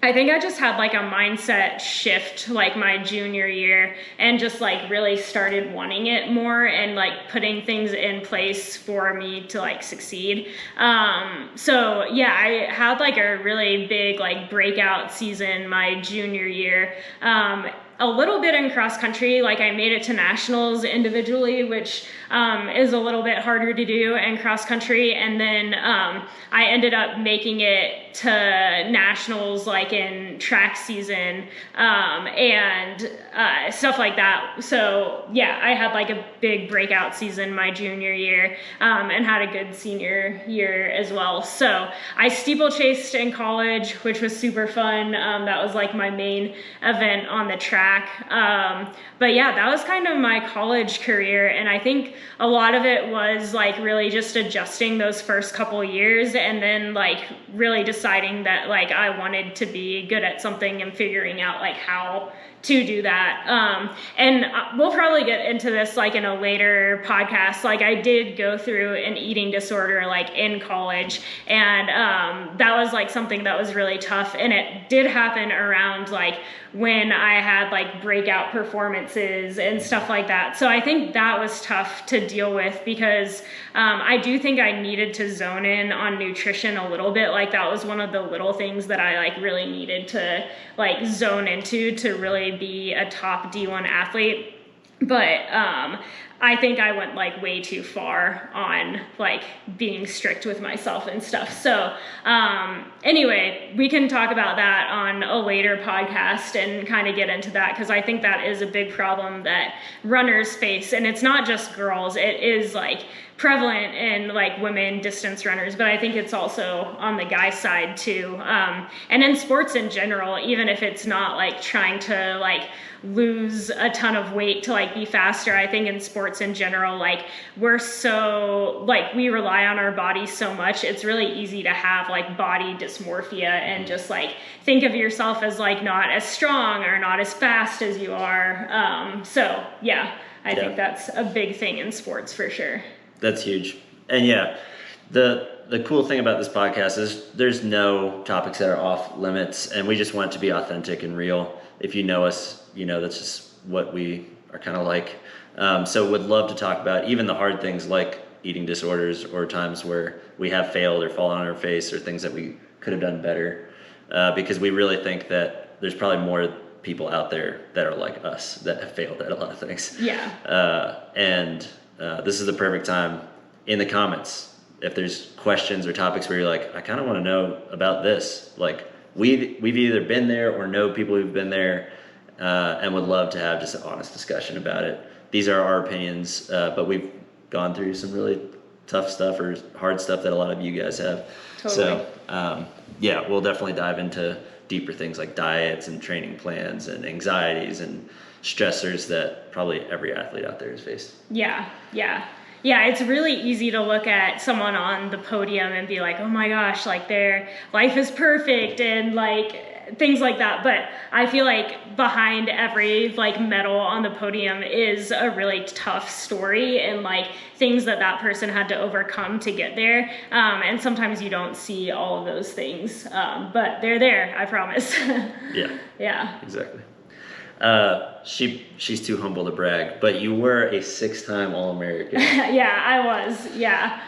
I think I just had like a mindset shift like my junior year and just like really started wanting it more and like putting things in place for me to like succeed. I had like a really big like breakout season my junior year. A little bit in cross country, like I made it to nationals individually, which is a little bit harder to do in cross country. And then I ended up making it to nationals like in track season and stuff like that. So yeah, I had like a big breakout season my junior year and had a good senior year as well. So I steeplechased in college, which was super fun. That was like my main event on the track. But yeah, that was kind of my college career. And I think a lot of it was like really just adjusting those first couple years and then like really deciding that like I wanted to be good at something and figuring out like how to do that. And we'll probably get into this like in a later podcast. Like I did go through an eating disorder like in college, and that was like something that was really tough. And it did happen around like when I had like breakout performances and stuff like that. So I think that was tough to deal with because I do think I needed to zone in on nutrition a little bit. Like that was one of the little things that I like really needed to like zone into to really be a top D1 athlete. But I think I went like way too far on like being strict with myself and stuff. So anyway, we can talk about that on a later podcast and kind of get into that, because I think that is a big problem that runners face. And it's not just girls, it is like prevalent in like women distance runners, but I think it's also on the guy side too. And in sports in general, even if it's not like trying to like lose a ton of weight to like be faster, I think in sports in general, like we're so like we rely on our body so much, it's really easy to have like body dysmorphia and just like think of yourself as like not as strong or not as fast as you are. I think that's a big thing in sports for sure. That's huge. And yeah, the cool thing about this podcast is there's no topics that are off limits, and we just want it to be authentic and real. If you know us, you know that's just what we are kind of like. So would love to talk about even the hard things like eating disorders or times where we have failed or fallen on our face or things that we could have done better, because we really think that there's probably more people out there that are like us that have failed at a lot of things. Yeah. This is the perfect time in the comments. If there's questions or topics where you're like, I kind of want to know about this. Like we've either been there or know people who've been there, and would love to have just an honest discussion about it. These are our opinions, but we've gone through some really tough stuff or hard stuff that a lot of you guys have. Totally. So we'll definitely dive into deeper things like diets and training plans and anxieties and stressors that probably every athlete out there has faced. Yeah, it's really easy to look at someone on the podium and be like, oh my gosh, like their life is perfect and like things like that. But I feel like behind every like medal on the podium is a really tough story and like things that person had to overcome to get there. And sometimes you don't see all of those things, but they're there, I promise. Yeah, exactly. She's too humble to brag, but you were a 6-time All-American. Yeah, I was. Yeah.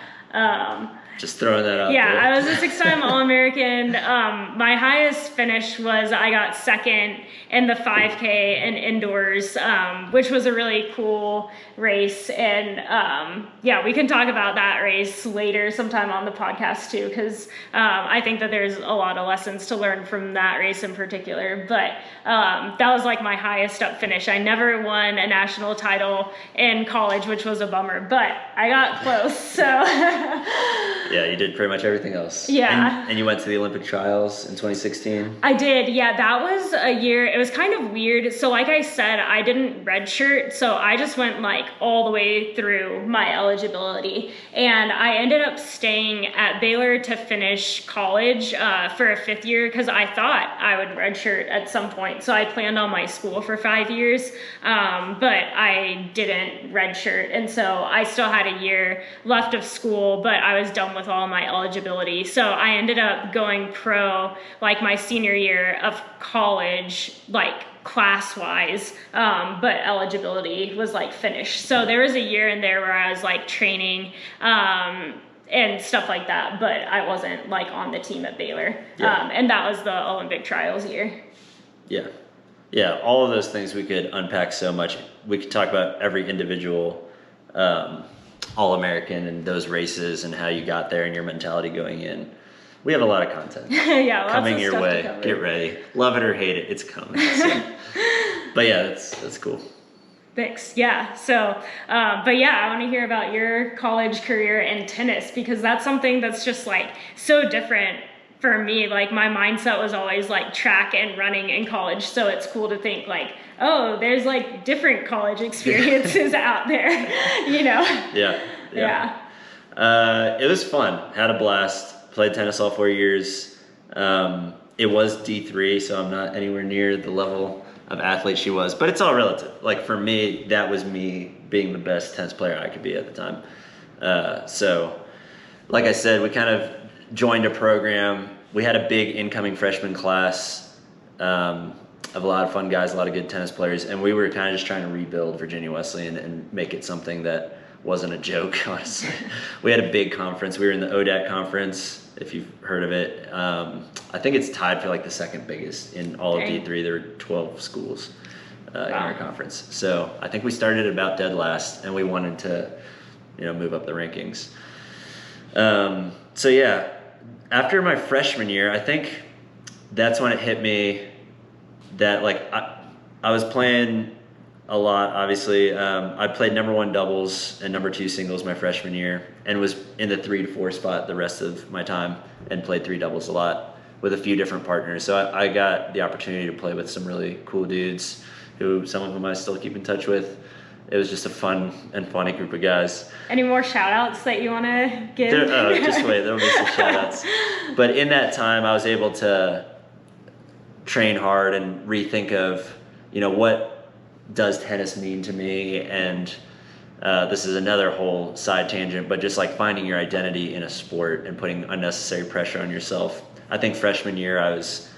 Just throwing that out Yeah, there. I was a 6-time All-American. My highest finish was I got second in the 5K and indoors, which was a really cool race. And yeah, we can talk about that race later sometime on the podcast too, because I think that there's a lot of lessons to learn from that race in particular. But that was like my highest up finish. I never won a national title in college, which was a bummer, but I got close. So Yeah, you did pretty much everything else. Yeah. And you went to the Olympic trials in 2016? I did, yeah. That was a year, it was kind of weird. So like I said, I didn't redshirt, so I just went like all the way through my eligibility. And I ended up staying at Baylor to finish college for a 5th year because I thought I would redshirt at some point. So I planned on my school for 5 years, but I didn't redshirt. And so I still had a year left of school, but I was done with all my eligibility. So I ended up going pro like my senior year of college, like class-wise, but eligibility was like finished. So there was a year in there where I was like training and stuff like that, but I wasn't like on the team at Baylor. Yeah. And that was the Olympic trials year. Yeah. Yeah, all of those things we could unpack so much. We could talk about every individual All-American and those races and how you got there and your mentality going in. We have a lot of content Yeah, lots coming of your stuff way. to cover. Get ready. Love it or hate it, it's coming. So. But yeah, that's cool. Thanks. Yeah. So, but yeah, I want to hear about your college career in tennis because that's something that's just like so different for me. Like my mindset was always like track and running in college. So it's cool to think like, oh, there's like different college experiences out there, you know? Yeah. It was fun. Had a blast. Played tennis all 4 years. It was D3, so I'm not anywhere near the level of athlete she was, but it's all relative. Like for me, that was me being the best tennis player I could be at the time. So like I said, we kind of joined a program. We had a big incoming freshman class of a lot of fun guys, a lot of good tennis players, and we were kind of just trying to rebuild Virginia Wesleyan and make it something that wasn't a joke, honestly. We had a big conference. We were in the ODAC conference, if you've heard of it. I think it's tied for like the second biggest in all of D3. There were 12 schools in our conference. So I think we started about dead last, and we wanted to, move up the rankings. So yeah, after my freshman year, I think that's when it hit me that like I was playing a lot, obviously. I played number 1 doubles and number 2 singles my freshman year and was in the 3 to 4 spot the rest of my time and played 3 doubles a lot with a few different partners. So I got the opportunity to play with some really cool dudes some of them I still keep in touch with. It was just a fun and funny group of guys. Any more shout outs that you want to give? Just wait, there'll be some shout outs. But in that time, I was able to train hard and rethink of, what does tennis mean to me? And this is another whole side tangent, but just like finding your identity in a sport and putting unnecessary pressure on yourself. I think freshman year I was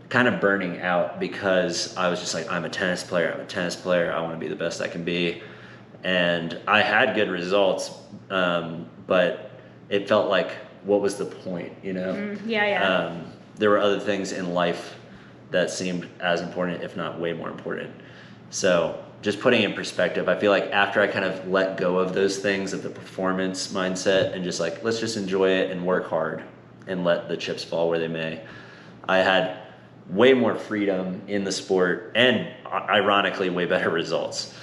kind of burning out because I was just like, I'm a tennis player, I want to be the best I can be. And I had good results, but it felt like, what was the point, There were other things in life that seemed as important, if not way more important. So just putting in perspective, I feel like after I kind of let go of those things, of the performance mindset, and just like, let's just enjoy it and work hard and let the chips fall where they may, I had way more freedom in the sport and ironically way better results.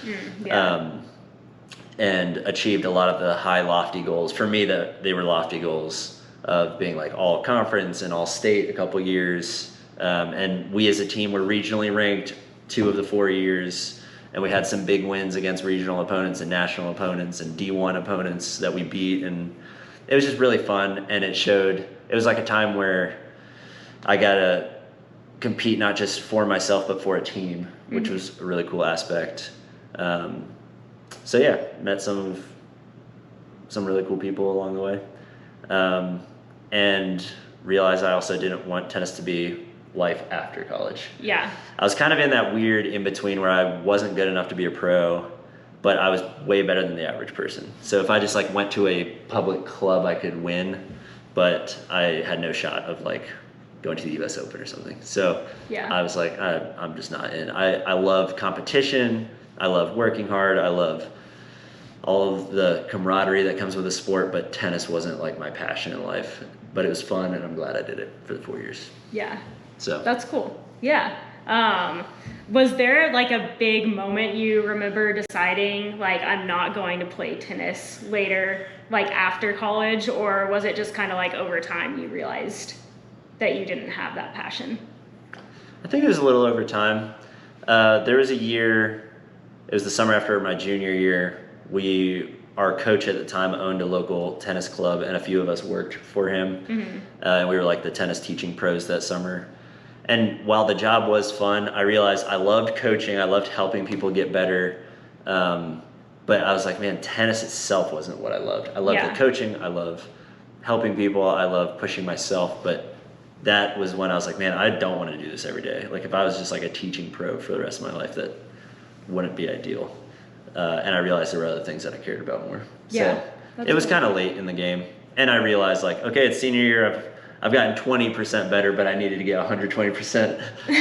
And achieved a lot of the high lofty goals. For me, they were lofty goals of being like all conference and all state a couple years. And we as a team were regionally ranked 2 of the 4 years. And we had some big wins against regional opponents and national opponents and D1 opponents that we beat. And it was just really fun. And it was like a time where I got to compete not just for myself, but for a team, which was a really cool aspect. So yeah, met some really cool people along the way. And realized I also didn't want tennis to be life after college. Yeah. I was kind of in that weird in between where I wasn't good enough to be a pro, but I was way better than the average person. So if I just like went to a public club I could win, but I had no shot of like going to the US Open or something. So Yeah. I was like, I'm just not in. I love competition. I love working hard. I love all of the camaraderie that comes with the sport, but tennis wasn't like my passion in life. But it was fun, and I'm glad I did it for the 4 years. Yeah. So That's cool. Yeah. Was there like a big moment you remember deciding like I'm not going to play tennis later, like after college, or was it just kind of like over time you realized that you didn't have that passion? I think it was a little over time. There was a year, it was the summer after my junior year, our coach at the time owned a local tennis club, and a few of us worked for him. And we were like the tennis teaching pros that summer. And while the job was fun, I realized I loved coaching. I loved helping people get better. But I was like, man, tennis itself wasn't what I loved. I loved the coaching. I love helping people. I love pushing myself. But that was when I was like, man, I don't want to do this every day. Like if I was just like a teaching pro for the rest of my life, that wouldn't be ideal. And I realized there were other things that I cared about more. Yeah, so it was kind of late in the game. And I realized like, okay, it's senior year. I've gotten 20% better, but I needed to get 120%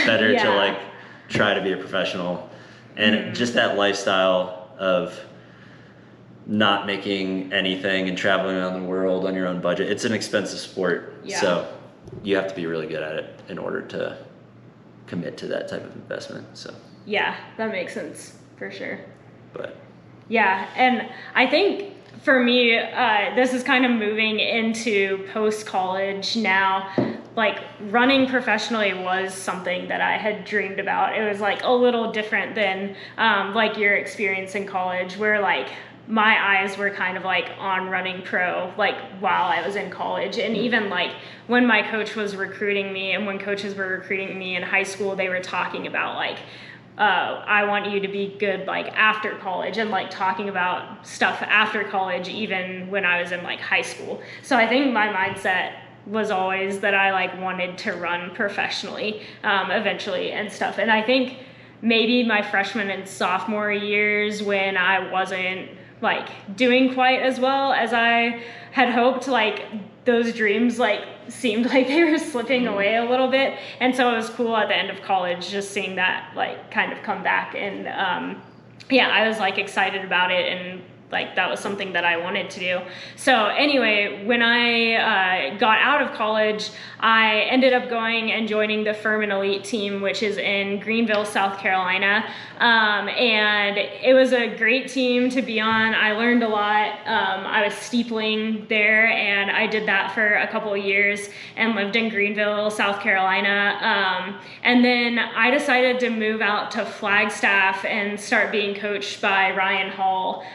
better to like try to be a professional. And just that lifestyle of not making anything and traveling around the world on your own budget. It's an expensive sport. Yeah. So you have to be really good at it in order to commit to that type of investment. So yeah, that makes sense for sure. But yeah, and I think for me, this is kind of moving into post-college now. Like running professionally was something that I had dreamed about. It was like a little different than like your experience in college, where like my eyes were kind of like on running pro like while I was in college. And even like when my coach was recruiting me and when coaches were recruiting me in high school, they were talking about like, I want you to be good like after college, and like talking about stuff after college even when I was in like high school. So I think my mindset was always that I like wanted to run professionally eventually and stuff. And I think maybe my freshman and sophomore years, when I wasn't like doing quite as well as I had hoped, like those dreams like seemed like they were slipping away a little bit. And so it was cool at the end of college just seeing that like kind of come back. And yeah, I was like excited about it, and like that was something that I wanted to do. So anyway, when I got out of college, I ended up going and joining the Furman Elite team, which is in Greenville, South Carolina. And it was a great team to be on. I learned a lot. I was steepling there, and I did that for a couple of years and lived in Greenville, South Carolina. And then I decided to move out to Flagstaff and start being coached by Ryan Hall,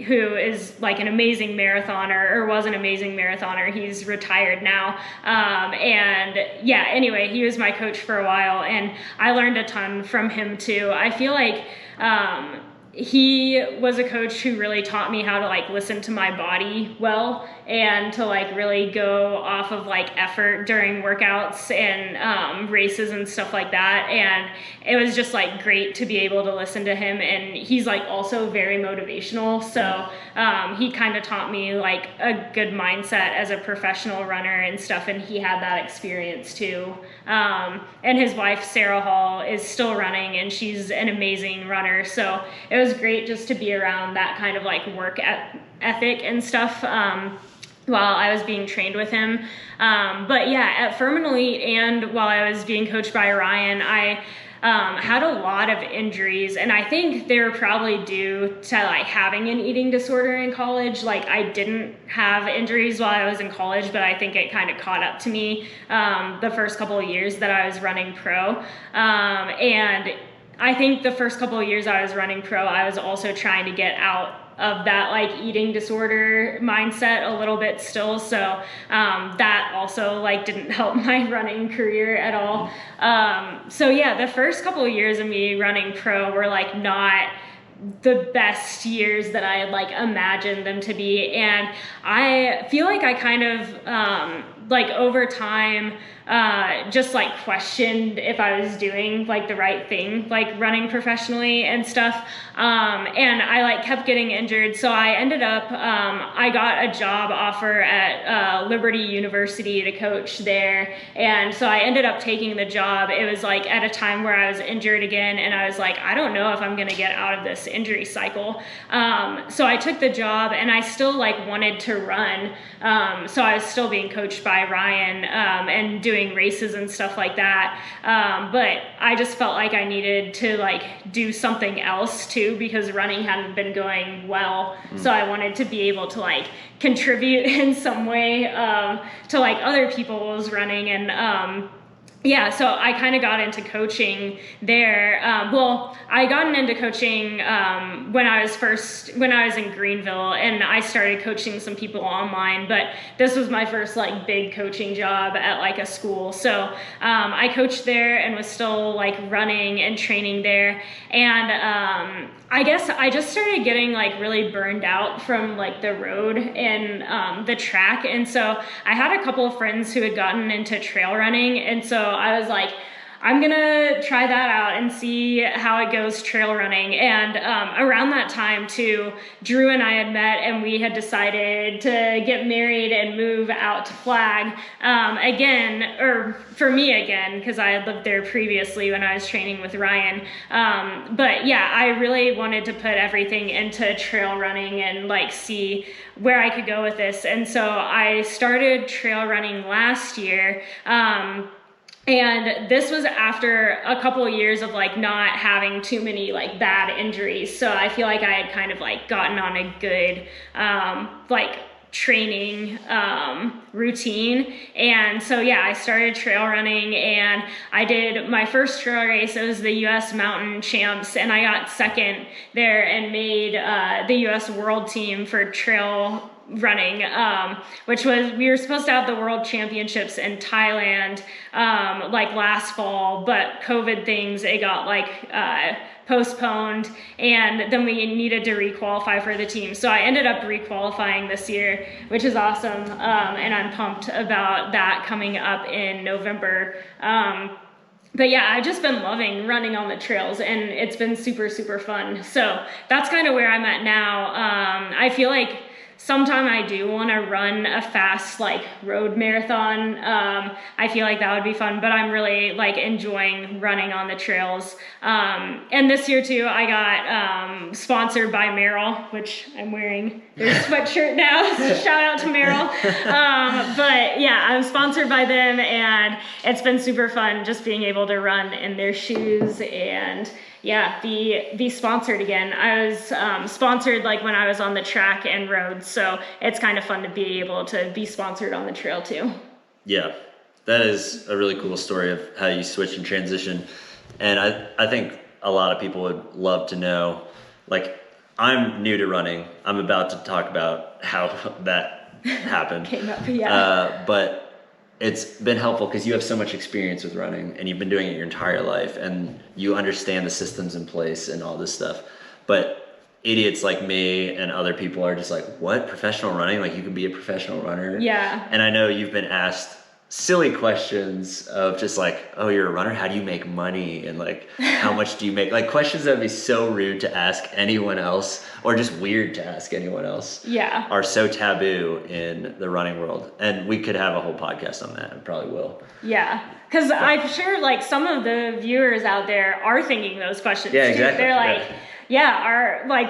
who is like an amazing marathoner, or was an amazing marathoner. He's retired now. And yeah, anyway, he was my coach for a while, and I learned a ton from him too. I feel like he was a coach who really taught me how to like listen to my body well, and to like really go off of like effort during workouts and races and stuff like that. And it was just like great to be able to listen to him. And he's like also very motivational. So he kind of taught me like a good mindset as a professional runner and stuff. And he had that experience too. And his wife, Sarah Hall, is still running, and she's an amazing runner. So it was great just to be around that kind of like work ethic and stuff while I was being trained with him. But yeah, at Furman Elite and while I was being coached by Ryan, I had a lot of injuries, and I think they were probably due to like having an eating disorder in college. Like I didn't have injuries while I was in college, but I think it kind of caught up to me the first couple of years that I was running pro. And I think the first couple of years I was running pro, I was also trying to get out of that like eating disorder mindset a little bit still. So that also like didn't help my running career at all. So yeah, the first couple of years of me running pro were like not the best years that I had like imagined them to be. And I feel like I kind of like over time just like questioned if I was doing like the right thing, like running professionally and stuff. And I like kept getting injured. So I ended up, I got a job offer at Liberty University to coach there. And so I ended up taking the job. It was like at a time where I was injured again. And I was like, I don't know if I'm going to get out of this injury cycle. So I took the job and I still like wanted to run. So I was still being coached by Ryan, and doing races and stuff like that. But I just felt like I needed to like do something else too, because running hadn't been going well. So I wanted to be able to like contribute in some way, to like other people's running. And, yeah, so I kind of got into coaching there. Well, I gotten into coaching when I was in Greenville, and I started coaching some people online, but this was my first like big coaching job at like a school. So I coached there and was still like running and training there. And I guess I just started getting like really burned out from like the road and the track. And so I had a couple of friends who had gotten into trail running. And so I was like, I'm gonna try that out and see how it goes trail running. And around that time too, Drew and I had met and we had decided to get married and move out to Flag again, or for me again, because I had lived there previously when I was training with Ryan. But yeah, I really wanted to put everything into trail running and like see where I could go with this. And so I started trail running last year. And this was after a couple of years of like not having too many like bad injuries. So I feel like I had kind of like gotten on a good like training routine. And so yeah, I started trail running and I did my first trail race. It was the US Mountain Champs, and I got second there and made the US World Team for trail running, which was, we were supposed to have the World Championships in Thailand like last fall, but COVID things, it got like postponed, and then we needed to requalify for the team. So I ended up requalifying this year, which is awesome, and I'm pumped about that coming up in November. But yeah, I've just been loving running on the trails, and it's been super, super fun. So that's kind of where I'm at now. I feel like sometime I do want to run a fast like road marathon. I feel like that would be fun, but I'm really like enjoying running on the trails. And this year too, I got sponsored by Merrell, which I'm wearing their sweatshirt now. So shout out to Merrell. But yeah, I'm sponsored by them, and it's been super fun just being able to run in their shoes and yeah, be sponsored again. I was sponsored like when I was on the track and roads, so it's kind of fun to be able to be sponsored on the trail too. Yeah, that is a really cool story of how you switch and transition. And I think a lot of people would love to know, like, I'm new to running. I'm about to talk about how that happened. Came up, yeah. But it's been helpful because you have so much experience with running and you've been doing it your entire life and you understand the systems in place and all this stuff. But idiots like me and other people are just like, what, professional running? Like, you can be a professional runner? Yeah. And I know you've been asked silly questions of just like, oh, you're a runner? How do you make money? And like, how much do you make? Like, questions that would be so rude to ask anyone else, or just weird to ask anyone else. Yeah. Are so taboo in the running world. And we could have a whole podcast on that, and probably will. Yeah. Because I'm sure like some of the viewers out there are thinking those questions. Yeah, exactly. They're like, are like,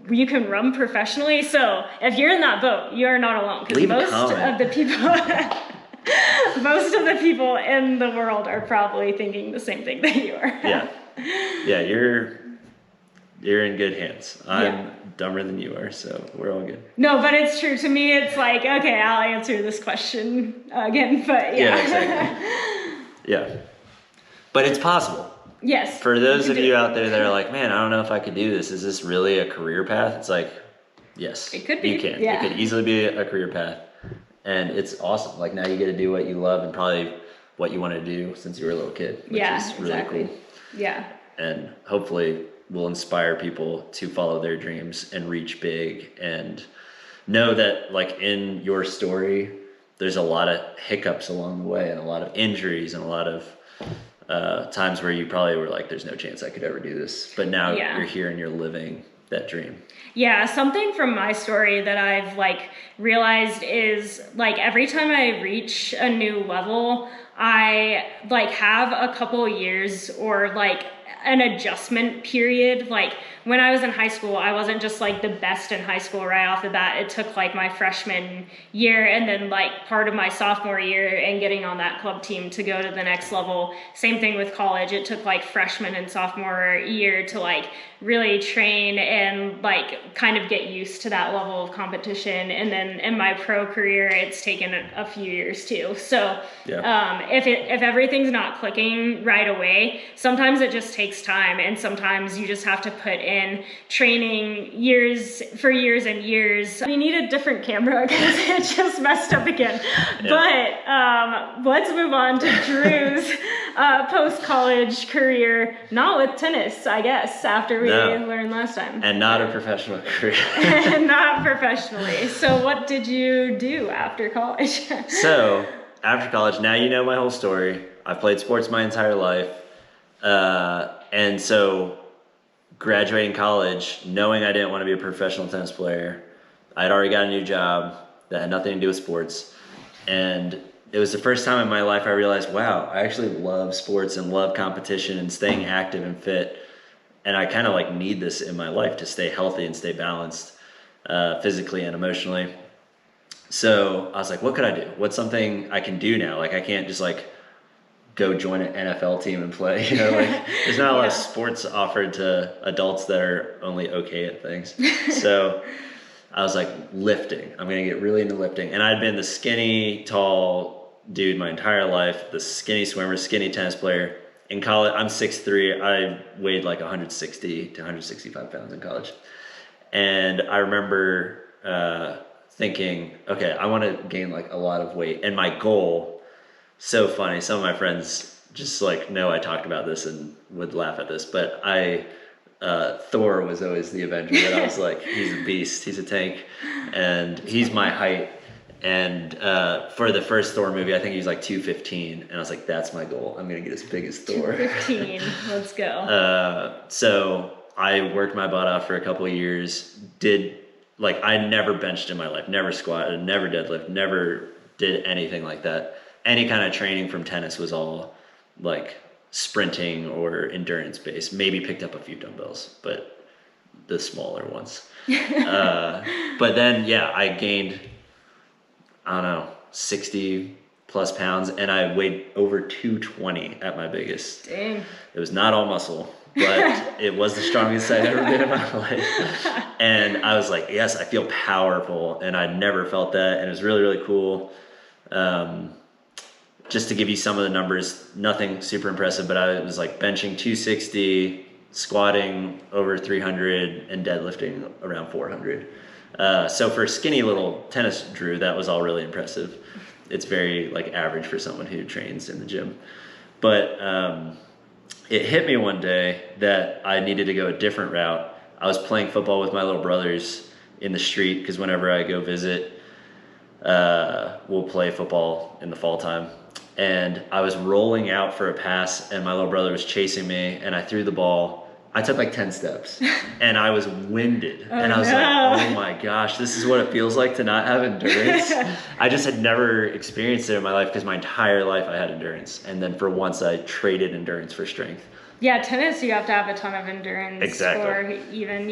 you can run professionally. So if you're in that boat, you're not alone. Because most of the people in the world are probably thinking the same thing that you are. Yeah, you're in good hands. I'm dumber than you are, so we're all good. No, but it's true. To me, it's like, okay, I'll answer this question again, but yeah. Yeah, exactly. Yeah. But it's possible. Yes. For those of you out there that are like, man, I don't know if I could do this. Is this really a career path? It's like, yes. It could be. You can. Yeah. It could easily be a career path. And it's awesome. Like, now you get to do what you love and probably what you want to do since you were a little kid, which is really exactly. cool. Yeah. And hopefully will inspire people to follow their dreams and reach big, and know that, like, in your story, there's a lot of hiccups along the way and a lot of injuries and a lot of times where you probably were like, there's no chance I could ever do this. But now you're here and you're living that dream. Yeah, something from my story that I've like realized is like every time I reach a new level, I like have a couple years or like an adjustment period. Like when I was in high school, I wasn't just like the best in high school right off the bat. It took like my freshman year and then like part of my sophomore year and getting on that club team to go to the next level. Same thing with college. It took like freshman and sophomore year to like really train and like kind of get used to that level of competition. And then in my pro career, it's taken a few years too. So if everything's not clicking right away, sometimes it just takes time, and sometimes you just have to put in training years and years. We need a different camera because it just messed up again. But let's move on to Drew's post-college career, not with tennis, I guess, after we learned last time. And not a professional career. Not professionally. So what did you do after college? So after college, now you know my whole story. I've played sports my entire life. And so graduating college, knowing I didn't want to be a professional tennis player, I'd already got a new job that had nothing to do with sports. And it was the first time in my life I realized, wow, I actually love sports and love competition and staying active and fit. And I kind of like need this in my life to stay healthy and stay balanced, physically and emotionally. So I was like, what could I do? What's something I can do now? Like I can't just like go join an NFL team and play, you know, like there's not a lot of sports offered to adults that are only okay at things. So I was like, lifting, I'm going to get really into lifting. And I'd been the skinny, tall dude my entire life, the skinny swimmer, skinny tennis player. In college, I'm 6'3", I weighed like 160 to 165 pounds in college. And I remember thinking, okay, I want to gain like a lot of weight. And my goal, so funny, some of my friends just like know I talked about this and would laugh at this, but Thor was always the Avenger that I was like, he's a beast, he's a tank, and he's my height. And for the first Thor movie, I think he was like 215, and I was like, that's my goal. I'm gonna get as big as Thor. 215, let's go. So I worked my butt off for a couple of years. I never benched in my life, never squatted, never deadlift, never did anything like that. Any kind of training from tennis was all like sprinting or endurance based. Maybe picked up a few dumbbells, but the smaller ones. But then, I gained, I don't know, 60 plus pounds, and I weighed over 220 at my biggest. Dang. It was not all muscle, but it was the strongest I'd ever been in my life. And I was like, yes, I feel powerful, and I'd never felt that, and it was really, really cool. Just to give you some of the numbers, nothing super impressive, but I was like benching 260, squatting over 300, and deadlifting around 400. So for skinny little tennis Drew, that was all really impressive. It's very like average for someone who trains in the gym. But it hit me one day that I needed to go a different route. I was playing football with my little brothers in the street, because whenever I go visit, we'll play football in the fall time. And I was rolling out for a pass, and my little brother was chasing me, and I threw the ball. I took like 10 steps, and I was winded. And I was like, oh my gosh, this is what it feels like to not have endurance. I just had never experienced it in my life, because my entire life I had endurance. And then for once I traded endurance for strength. Yeah, tennis, you have to have a ton of endurance. Exactly. Or even,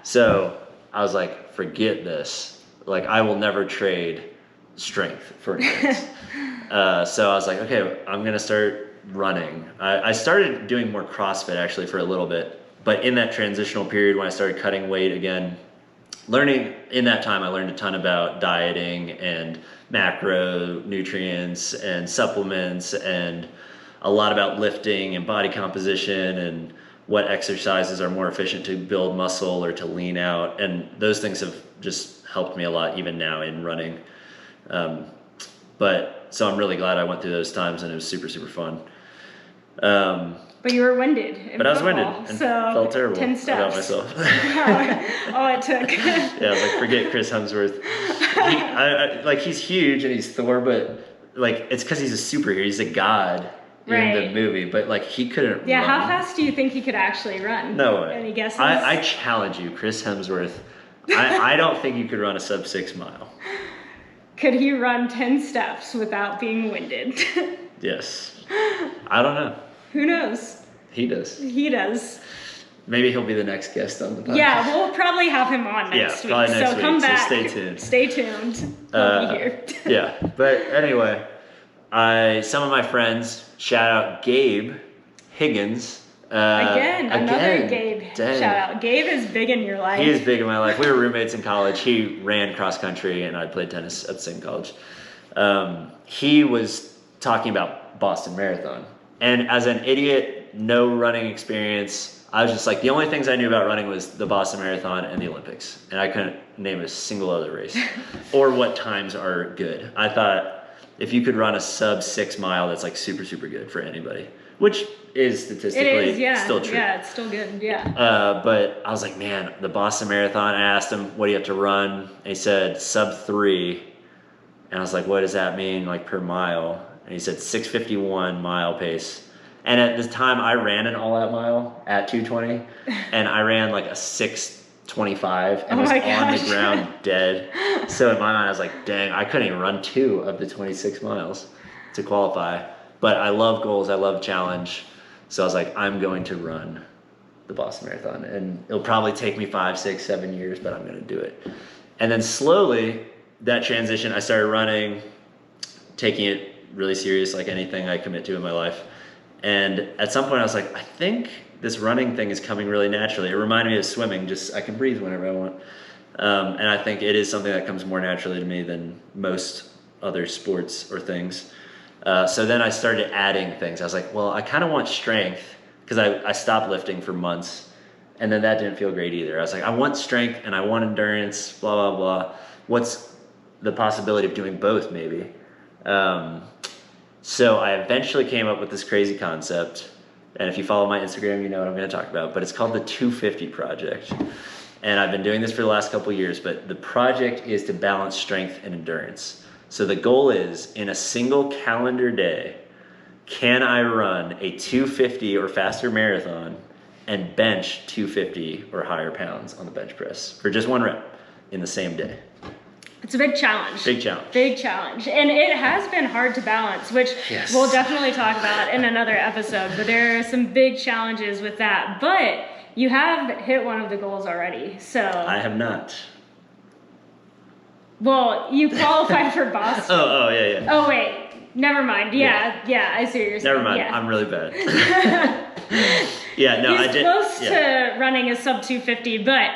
So I was like, forget this. Like, I will never trade strength for endurance. So I was like, okay, I'm going to start running. I started doing more CrossFit actually for a little bit, but in that transitional period when I started cutting weight again, in that time I learned a ton about dieting and macronutrients and supplements, and a lot about lifting and body composition and what exercises are more efficient to build muscle or to lean out. And those things have just helped me a lot even now in running. So I'm really glad I went through those times, and it was super, super fun. But you were winded. But I was winded and felt terrible 10 steps. about myself. All it took. Yeah, I was like, forget Chris Hemsworth. like he's huge and he's Thor, but like it's because he's a superhero. He's a god in the movie, but like he couldn't. Yeah, run. how fast do you think he could actually run? No way. Any guesses? I challenge you, Chris Hemsworth. I don't think you could run a sub 6 mile. Could he run 10 steps without being winded? Yes. I don't know. Who knows? He does. He does. Maybe he'll be the next guest on the podcast. Yeah, we'll probably have him on next week. Probably next so week, come so back. stay tuned. Stay tuned. We'll be here. Yeah. But anyway, some of my friends, shout out Gabe Higgins. Another Gabe Dang. shout out. Gabe is big in your life. He is big in my life. We were roommates in college. He ran cross country and I played tennis at the same college. He was talking about Boston Marathon. And as an idiot, no running experience, I was just like, the only things I knew about running was the Boston Marathon and the Olympics. And I couldn't name a single other race or what times are good. I thought if you could run a sub 6 mile, that's like super, super good for anybody, which is statistically still true. Yeah, it's still good. Yeah. But I was like, man, the Boston Marathon, I asked him, what do you have to run? And he said sub 3. And I was like, what does that mean, like per mile? And he said 6:51 mile pace. And at this time, I ran an all-out mile at 2:20, and I ran like a 6:25 and was on the ground dead. So in my mind, I was like, dang, I couldn't even run 2 of the 26 miles to qualify. But I love goals. I love challenge. So I was like, I'm going to run the Boston Marathon. And it'll probably take me 5, 6, 7 years, but I'm going to do it. And then slowly, that transition, I started running, taking it really serious, like anything I commit to in my life. And at some point I was like, I think this running thing is coming really naturally. It reminded me of swimming, just I can breathe whenever I want. And I think it is something that comes more naturally to me than most other sports or things. So then I started adding things. I was like, well, I kind of want strength because I stopped lifting for months. And then that didn't feel great either. I was like, I want strength and I want endurance, blah, blah, blah. What's the possibility of doing both maybe? So I eventually came up with this crazy concept. And if you follow my Instagram, you know what I'm going to talk about. But it's called the 250 Project. And I've been doing this for the last couple of years. But the project is to balance strength and endurance. So the goal is, in a single calendar day, can I run a 250 or faster marathon and bench 250 or higher pounds on the bench press for just 1 rep in the same day? It's a big challenge. Big challenge. Big challenge. And it has been hard to balance, which we'll definitely talk about in another episode. But there are some big challenges with that. But you have hit one of the goals already. So I have not. Well, you qualified for Boston. Yeah. Oh, wait. Never mind. Yeah, I see what you're saying. Never mind. Yeah. I'm really bad. I did. He's close to running a sub 250, but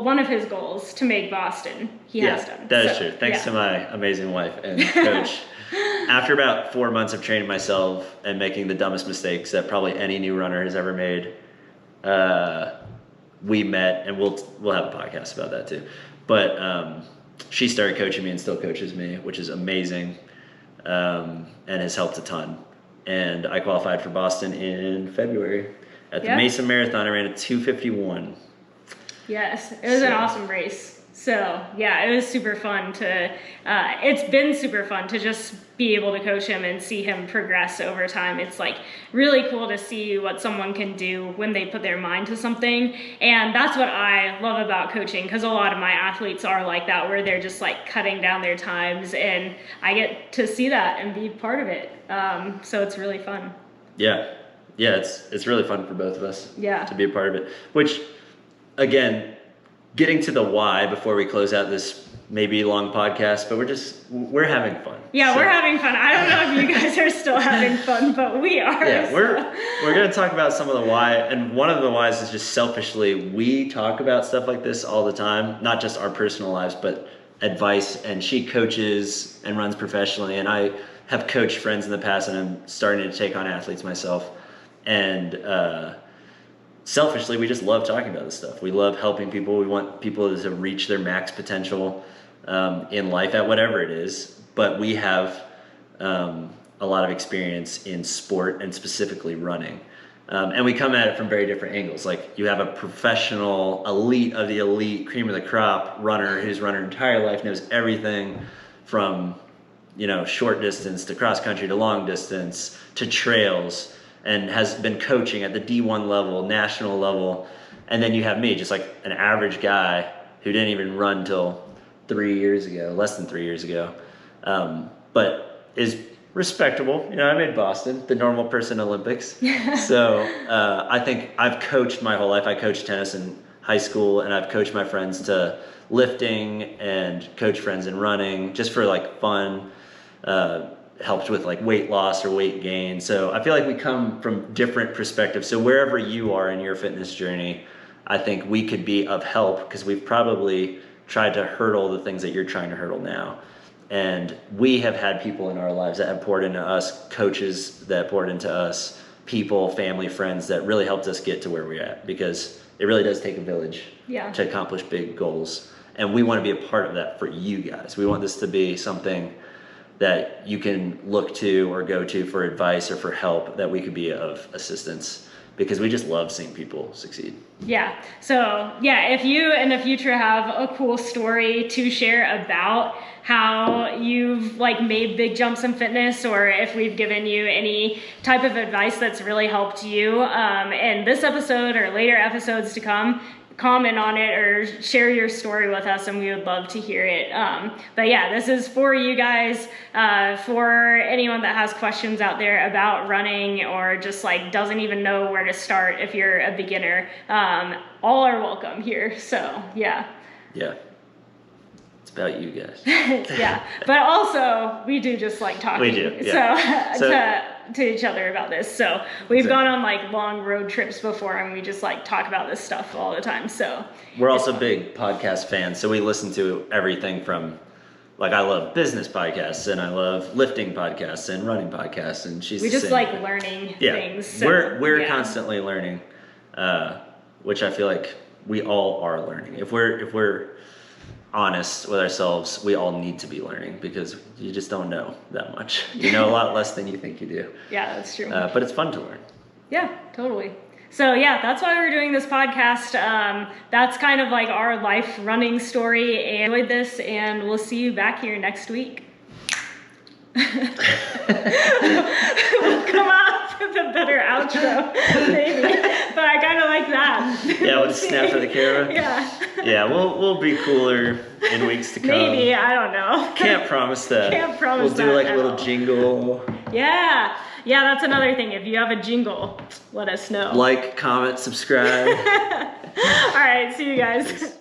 one of his goals to make Boston, he has done. That is true. Thanks to my amazing wife and coach. After about 4 months of training myself and making the dumbest mistakes that probably any new runner has ever made, we met, and we'll have a podcast about that too. But she started coaching me and still coaches me, which is amazing, and has helped a ton. And I qualified for Boston in February. At the Mesa Marathon, I ran a 2:51. Yes, it was an awesome race. So, yeah, it was super fun it's been super fun to just be able to coach him and see him progress over time. It's like really cool to see what someone can do when they put their mind to something. And that's what I love about coaching, because a lot of my athletes are like that, where they're just like cutting down their times, and I get to see that and be part of it. So it's really fun. Yeah, it's really fun for both of us to be a part of it. Which, again, getting to the why before we close out this maybe long podcast, but we're having fun. Yeah, so. We're having fun. I don't know if you guys are still having fun, but we are. Yeah, we're going to talk about some of the why, and one of the whys is just selfishly, we talk about stuff like this all the time, not just our personal lives, but advice, and she coaches and runs professionally, and I have coached friends in the past, and I'm starting to take on athletes myself, and selfishly, we just love talking about this stuff. We love helping people. We want people to reach their max potential in life at whatever it is. But we have a lot of experience in sport and specifically running. And we come at it from very different angles. Like you have a professional, elite of the elite, cream of the crop runner who's run her entire life, knows everything from, short distance to cross country to long distance to trails, and has been coaching at the D1 level, national level. And then you have me, just like an average guy who didn't even run till 3 years ago, less than 3 years ago, but is respectable. I made Boston, the normal person Olympics. So I think I've coached my whole life. I coached tennis in high school, and I've coached my friends to lifting and coach friends in running just for like fun, helped with like weight loss or weight gain. So I feel like we come from different perspectives. So wherever you are in your fitness journey, I think we could be of help, because we've probably tried to hurdle the things that you're trying to hurdle now. And we have had people in our lives that have poured into us, coaches that poured into us, people, family, friends that really helped us get to where we're at, because it really does take a village to accomplish big goals. And we want to be a part of that for you guys. We want this to be something that you can look to or go to for advice or for help, that we could be of assistance, because we just love seeing people succeed. Yeah. So if you in the future have a cool story to share about how you've like made big jumps in fitness, or if we've given you any type of advice that's really helped you in this episode or later episodes to come, comment on it or share your story with us, and we would love to hear it. But this is for you guys, for anyone that has questions out there about running, or just like doesn't even know where to start. If you're a beginner, all are welcome here. So yeah, it's about you guys. But also we do just like talking. We do, yeah. To each other about this. So we've gone on like long road trips before, and we just like talk about this stuff all the time. So we're also big podcast fans. So we listen to everything from, like, I love business podcasts, and I love lifting podcasts and running podcasts, and we just like learning things. So, we're constantly learning, which I feel like we all are learning. If we're honest with ourselves, we all need to be learning, because you just don't know that much. You know a lot less than you think you do. Yeah, that's true. But it's fun to learn. Yeah, totally. So that's why we're doing this podcast. That's kind of like our life running story, and enjoyed this, and we'll see you back here next week. We'll come up with a better outro, maybe. But I kind of like that. Yeah, we'll just snap to the camera. Yeah, we'll be cooler in weeks to come. Maybe, I don't know. Can't promise that. We'll do like a little jingle. Yeah, that's another thing. If you have a jingle, let us know. Like, comment, subscribe. All right, see you guys. Thanks.